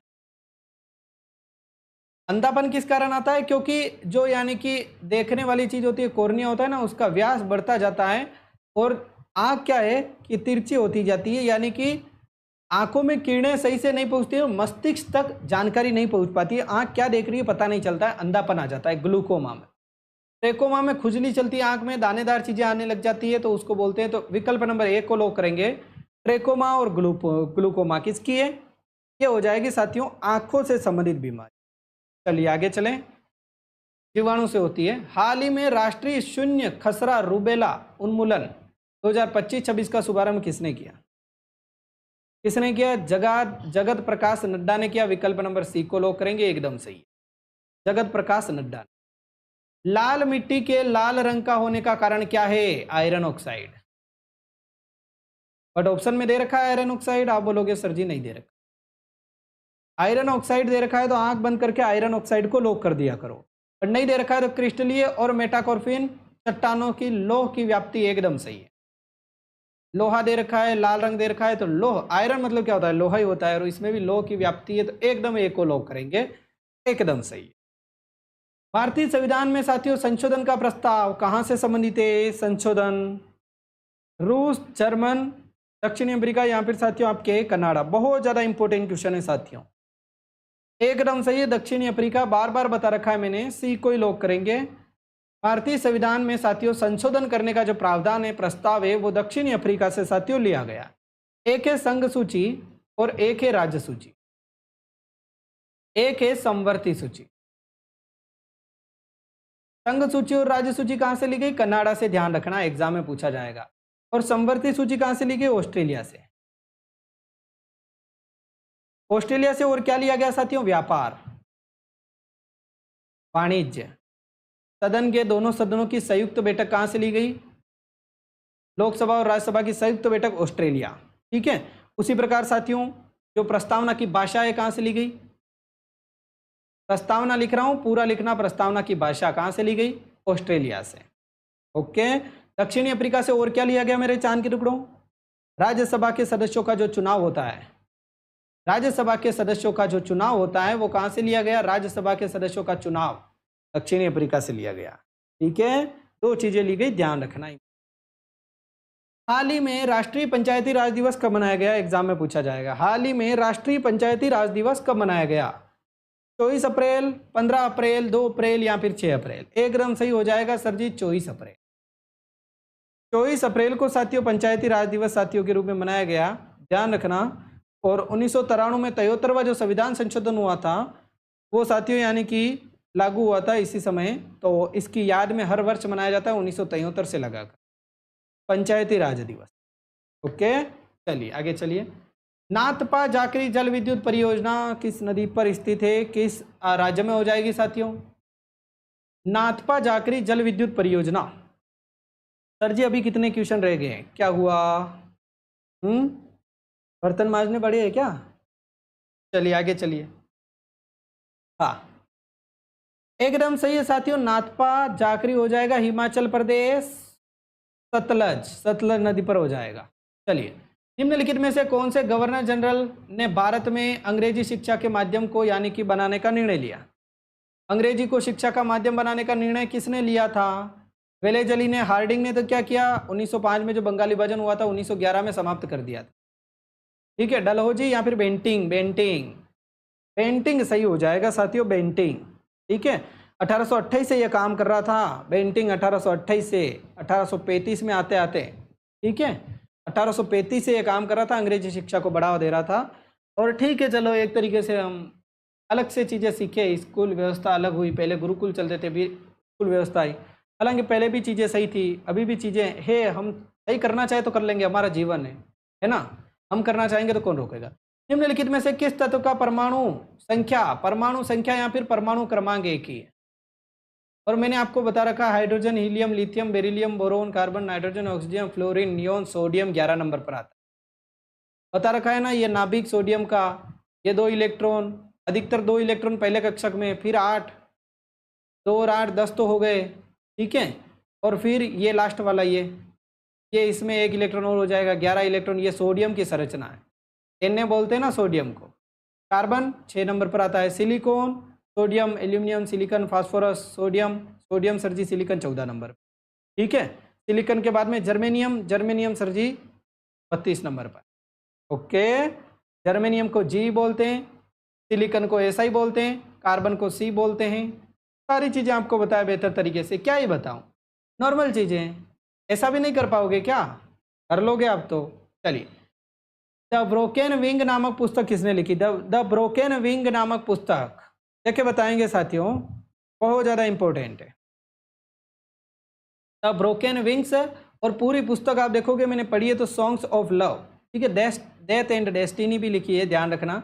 अंधापन किस कारण आता है? क्योंकि जो यानी कि देखने वाली चीज होती है, कॉर्निया होता है ना, उसका व्यास बढ़ता जाता है और आंख क्या है कि तिरछी होती जाती है, यानी कि आंखों में किरणें सही से नहीं पहुंचती है, मस्तिष्क तक जानकारी नहीं पहुंच पाती है, आंख क्या देख रही है पता नहीं चलता है, अंधापन आ जाता है ग्लूकोमा में। ट्रेकोमा में खुजली चलती है, आंख में दानेदार चीजें आने लग जाती है, तो उसको बोलते हैं। तो विकल्प नंबर 1 को लॉक करेंगे। ट्रेकोमा और ग्लूकोमा किसकी है? ये हो जाएगी साथियों आंखों से संबंधित बीमारी। चलिए आगे चलें। जीवाणु से होती है। हाल ही में राष्ट्रीय शून्य खसरा रूबेला उन्मूलन 2025-26 का शुभारंभ किसने किया? किसने किया? जगत प्रकाश नड्डा ने किया। विकल्प नंबर सी को लॉक करेंगे, एकदम सही, जगत प्रकाश नड्डा। लाल मिट्टी के लाल रंग का होने का कारण क्या है? Iron oxide. बट ऑप्शन में दे रखा है आयरन ऑक्साइड, आप बोलोगे सर जी नहीं दे रखा। आयरन ऑक्साइड दे रखा है तो आंख बंद करके आयरन ऑक्साइड को लॉक कर दिया करो, और नहीं दे रखा है तो क्रिस्टलीय और मेटाकॉर्फिन चट्टानों की लौह की व्याप्ति, एकदम सही है। लोहा दे रखा है, लाल रंग दे रखा है, तो लोह, आयरन मतलब क्या होता है? लोहा ही होता है, और इसमें भी लोह की व्याप्ति है, तो एकदम एक को लॉक करेंगे, एकदम सही है। भारतीय संविधान में साथियों संशोधन का प्रस्ताव कहां से संबंधित है? संशोधन रूस, जर्मन, दक्षिण अफ्रीका, या फिर साथियों आपके कनाडा। बहुत ज्यादा इंपॉर्टेंट क्वेश्चन है साथियों, एकदम सही है दक्षिणी अफ्रीका, बार बार बता रखा है मैंने, सी को ही लॉक करेंगे। भारतीय संविधान में साथियों संशोधन करने का जो प्रावधान है, प्रस्ताव है, वो दक्षिणी अफ्रीका से साथियों लिया गया। एक है संघ सूची और एक है राज्य सूची, एक है समवर्ती सूची। संघ सूची और राज्य सूची कहां से ली गई? कनाडा से, ध्यान रखना एग्जाम में पूछा जाएगा। और समवर्ती सूची कहां से ली गई? ऑस्ट्रेलिया से। ऑस्ट्रेलिया से और क्या लिया गया साथियों? व्यापार, वाणिज्य। सदन के दोनों सदनों की संयुक्त बैठक कहां से ली गई? लोकसभा और राज्यसभा की संयुक्त बैठक ऑस्ट्रेलिया। ठीक है। उसी प्रकार साथियों जो प्रस्तावना की भाषा है कहां से ली गई? प्रस्तावना लिख रहा हूं, पूरा लिखना। प्रस्तावना की भाषा कहां से ली गई? ऑस्ट्रेलिया से। ओके। दक्षिणी अफ्रीका से और क्या लिया गया मेरे चांद के टुकड़ों? राज्यसभा के सदस्यों का जो चुनाव होता है, राज्यसभा के सदस्यों का जो चुनाव होता है वो कहां से लिया गया? राज्यसभा के सदस्यों का चुनाव दक्षिणी अफ्रीका से लिया गया। ठीक है, दो चीजें ली गई, ध्यान रखना। हाल ही में राष्ट्रीय पंचायती राज दिवस कब मनाया गया? एग्जाम में पूछा जाएगा। हाल ही में राष्ट्रीय पंचायती राज दिवस कब मनाया गया? 24 अप्रैल, 15 अप्रैल, 2 अप्रैल या फिर 6 अप्रैल? एकदम सही हो जाएगा सर जी, 24 अप्रैल। 24 अप्रैल को साथियों पंचायती राज दिवस साथियों के रूप में मनाया गया, ध्यान रखना। और 1993 में 73वां जो संविधान संशोधन हुआ था वो साथियों यानी कि लागू हुआ था इसी समय, तो इसकी याद में हर वर्ष मनाया जाता है 1973 से लगाकर पंचायती राज दिवस। ओके, चलिए आगे चलिए। नाथपा जाकरी जल विद्युत परियोजना किस नदी पर स्थित है? किस राज्य में हो जाएगी साथियों? नाथपा जाकरी जल विद्युत परियोजना। सर जी अभी कितने क्वेश्चन रह गए हैं? क्या हुआ? बर्तन मांजने पड़े हैं क्या? चलिए आगे चलिए। हाँ एकदम सही है साथियों, नाथपा जाकरी हो जाएगा हिमाचल प्रदेश, सतलज नदी पर हो जाएगा। चलिए, निम्नलिखित में से कौन से गवर्नर जनरल ने भारत में अंग्रेजी शिक्षा के माध्यम को यानी कि बनाने का निर्णय लिया? अंग्रेजी को शिक्षा का माध्यम बनाने का निर्णय किसने लिया था? वेलेजली ने। हार्डिंग ने तो क्या किया? 1905 में जो बंगाली विभाजन हुआ था 1911 में समाप्त कर दिया था। ठीक है, डलहौजी या फिर बेंटिंग? बेंटिंग सही हो जाएगा साथियों, बेंटिंग। ठीक है, 1828 से यह काम कर रहा था बेंटिंग, 1828 से 1835 में आते आते। ठीक है, 1835 से यह काम कर रहा था, अंग्रेजी शिक्षा को बढ़ावा दे रहा था। और ठीक है, चलो एक तरीके से हम अलग से चीज़ें सीखे, स्कूल व्यवस्था अलग हुई, पहले गुरुकुल चलते थे, फिर स्कूल व्यवस्था आई। हालांकि पहले भी चीज़ें सही थी, अभी भी चीज़ें है, हम सही करना चाहे तो कर लेंगे, हमारा जीवन है ना, हम करना चाहेंगे तो कौन रोकेगा। निम्नलिखित में से किस तत्व का परमाणु संख्या या फिर परमाणु क्रमांक एक ही है? और मैंने आपको बता रखा hydrogen, helium, lithium, beryllium, boron, carbon, nitrogen, oxygen, fluorine, neon, sodium 11 number पर आता है। बता रखा है ना, ये नाभिक सोडियम का, ये 2 इलेक्ट्रॉन, अधिकतर 2 इलेक्ट्रॉन पहले कक्षक में, फिर 8, 2 और 8 10 तो हो गए। ठीक है, और फिर ये लास्ट वाला ये इसमें 1 इलेक्ट्रॉन और हो जाएगा, 11 इलेक्ट्रॉन। ये सोडियम की संरचना है, Na बोलते हैं ना सोडियम को। कार्बन 6 नंबर पर आता है, silicon, sodium, aluminium, silicon, phosphorus, sodium sir जी सिलिकॉन 14 नंबर। ठीक है, सिलिकॉन के बाद में जर्मेनियम सर जी 32 नंबर पर। ओके, जर्मेनियम को G बोलते हैं, सिलिकॉन को SI बोलते हैं, कार्बन को C बोलते हैं। सारी चीज़ें आपको बताया बेहतर तरीके से, क्या ही बताऊं, नॉर्मल चीज़ें, ऐसा भी नहीं कर पाओगे क्या? कर लोगे आप तो। चलिए, द ब्रोकन विंग नामक पुस्तक किसने लिखी? द ब्रोकन विंग नामक पुस्तक देखे बताएंगे साथियों, बहुत ज़्यादा इंपॉर्टेंट है द ब्रोकन विंग्स। और पूरी पुस्तक आप देखोगे मैंने पढ़ी है तो सॉन्ग्स ऑफ लव। ठीक है, डेथ एंड डेस्टिनी भी लिखी है, ध्यान रखना।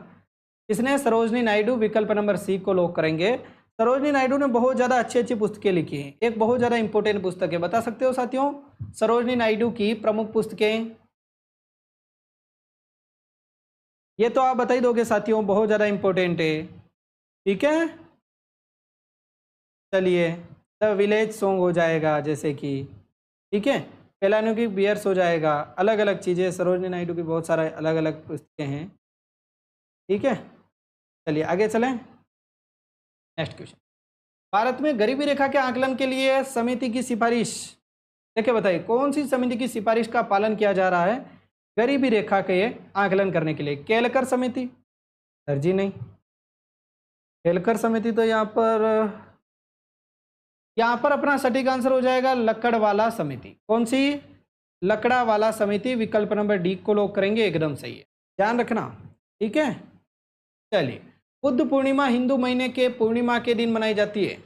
किसने? सरोजनी नायडू। विकल्प नंबर C को लॉक करेंगे। सरोजनी नायडू ने बहुत ज़्यादा अच्छी पुस्तकें लिखी हैं, एक बहुत ज़्यादा इंपॉर्टेंट पुस्तक है, बता सकते हो साथियों सरोजनी नायडू की प्रमुख पुस्तकें? ये तो आप बता ही दोगे साथियों, बहुत ज़्यादा इंपॉर्टेंट है। ठीक है, चलिए, द विलेज सॉन्ग हो जाएगा जैसे कि, ठीक है, पेलानुकी बियर्स हो जाएगा, अलग अलग चीज़ें, सरोजनी नायडू की बहुत सारे अलग अलग पुस्तकें हैं। ठीक है, चलिए आगे चलें। नेक्स्ट क्वेश्चन, भारत में गरीबी रेखा के आकलन के लिए समिति की सिफारिश, देखिए बताइए कौन सी समिति की सिफारिश का पालन किया जा रहा है गरीबी रेखा के आकलन करने के लिए? केलकर समिति? सर जी नहीं, केलकर समिति तो यहाँ पर यहाँ पर अपना सटीक आंसर हो जाएगा लकड़वाला समिति। कौन सी? लकड़ावाला समिति। विकल्प नंबर डी को लॉक करेंगे, एकदम सही है, ध्यान रखना, ठीक है। चलिए, बुद्ध पूर्णिमा हिंदू महीने के पूर्णिमा के दिन मनाई जाती है।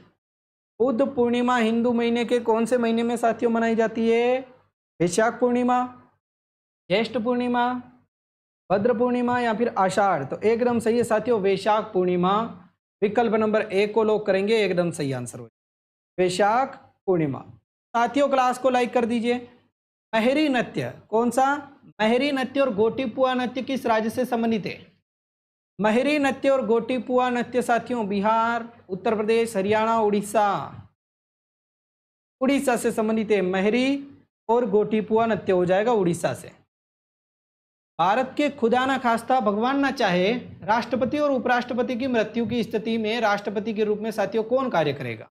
बुद्ध पूर्णिमा हिंदू महीने के कौन से महीने में साथियों मनाई जाती है? वैशाख पूर्णिमा, ज्येष्ठ पूर्णिमा, भद्र पूर्णिमा या फिर आषाढ़? तो एकदम सही है साथियों, वैशाख पूर्णिमा। विकल्प नंबर ए को लॉक करेंगे, एकदम सही आंसर हो, वैशाख पूर्णिमा। साथियों क्लास को लाइक कर दीजिए। महरी नृत्य कौन सा? महरी नृत्य और गोटीपुआ नृत्य किस राज्य से संबंधित है? महरी नृत्य और गोटीपुआ नृत्य साथियों बिहार, उत्तर प्रदेश, हरियाणा, उड़ीसा। उड़ीसा से संबंधित है। महरी और गोटीपुआ नृत्य हो जाएगा उड़ीसा से। भारत के खुदा ना खास्ता भगवान ना चाहे राष्ट्रपति और उपराष्ट्रपति की मृत्यु की स्थिति में राष्ट्रपति के रूप में साथियों कौन कार्य करेगा?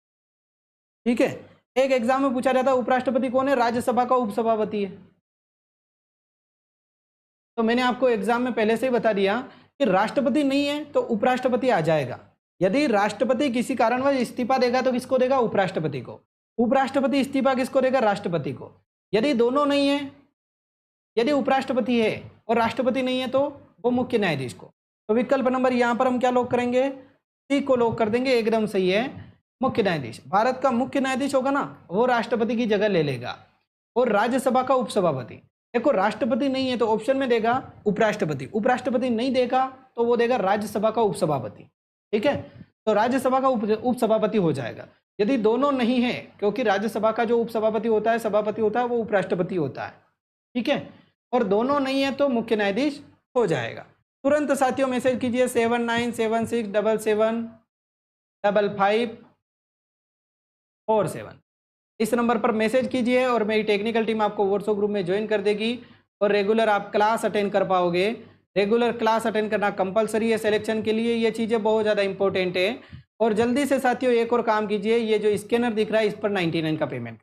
ठीक है, एक एग्जाम में पूछा जाता है उपराष्ट्रपति कौन है? राज्यसभा का उपसभापति है। तो मैंने आपको एग्जाम में पहले से ही बता दिया कि राष्ट्रपति नहीं है तो उपराष्ट्रपति आ जाएगा। यदि राष्ट्रपति किसी कारणवश इस्तीफा देगा तो किसको देगा? उपराष्ट्रपति को। उपराष्ट्रपति इस्तीफा किसको देगा? राष्ट्रपति को। यदि दोनों नहीं है, यदि उपराष्ट्रपति है और राष्ट्रपति नहीं है तो वो मुख्य न्यायाधीश को। तो विकल्प नंबर यहाँ पर हम क्या लॉक करेंगे? सी को लॉक कर देंगे, एकदम सही है, मुख्य न्यायाधीश। भारत का मुख्य न्यायाधीश होगा ना, वो राष्ट्रपति की जगह ले लेगा। और राज्यसभा का उपसभापति, देखो राष्ट्रपति नहीं है तो ऑप्शन में देगा उपराष्ट्रपति, उपराष्ट्रपति नहीं देगा तो वो देगा राज्यसभा का उपसभापति। ठीक है, तो राज्यसभा का उपसभापति हो जाएगा। यदि दोनों नहीं है, क्योंकि राज्यसभा का जो उपसभापति होता है, सभापति होता है, वो उपराष्ट्रपति होता है। ठीक है, और दोनों नहीं है तो मुख्य न्यायाधीश हो जाएगा। तुरंत साथियों मैसेज कीजिए 7976775547 इस नंबर पर मैसेज कीजिए और मेरी टेक्निकल टीम आपको व्हाट्सएप ग्रुप में ज्वाइन कर देगी और रेगुलर आप क्लास अटेंड कर पाओगे। रेगुलर क्लास अटेंड करना कंपलसरी है सिलेक्शन के लिए, ये चीज़ें बहुत ज़्यादा इंपॉर्टेंट है। और जल्दी से साथियों एक और काम कीजिए, ये जो स्कैनर दिख रहा है इस पर 99 का पेमेंट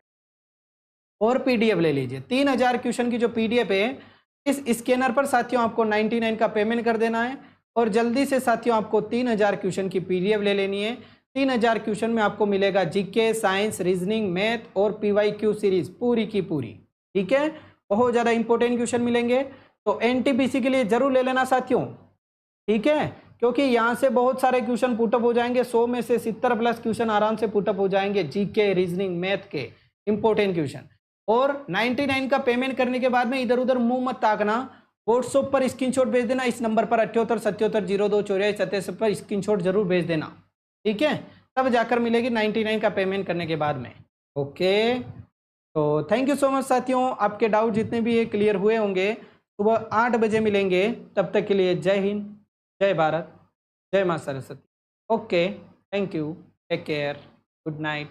और पीडीएफ ले लीजिए। 3000 क्वेश्चन की जो पीडीएफ है इस स्कैनर पर साथियों आपको 99 का पेमेंट कर देना है और जल्दी से साथियों आपको 3000 क्वेश्चन की पीडीएफ ले लेनी है। 3000 क्वेश्चन में आपको मिलेगा जीके, साइंस, रीजनिंग, मैथ और पीवाईक्यू सीरीज पूरी की पूरी। ठीक है, बहुत ज़्यादा इंपॉर्टेंट क्वेश्चन मिलेंगे, तो एनटीपीसी के लिए जरूर ले लेना साथियों। ठीक है, क्योंकि यहाँ से बहुत सारे क्वेश्चन पुटअप हो जाएंगे, 100 में से 70 प्लस क्वेश्चन आराम से पुटअप हो जाएंगे, जीके, रीजनिंग, मैथ के इंपॉर्टेंट क्वेश्चन। और 99 का पेमेंट करने के बाद में इधर उधर मुंह मत ताकना, व्हाट्सएप पर स्क्रीनशॉट भेज देना, इस नंबर पर 7877028487 पर स्क्रीनशॉट जरूर भेज देना। ठीक है, तब जाकर मिलेगी 99 का पेमेंट करने के बाद में। ओके, तो थैंक यू सो मच साथियों, आपके डाउट जितने भी ये क्लियर हुए होंगे। सुबह 8 बजे मिलेंगे, तब तक के लिए जय हिंद, जय भारत, जय मां Saraswati. Okay, thank you, take care, good night.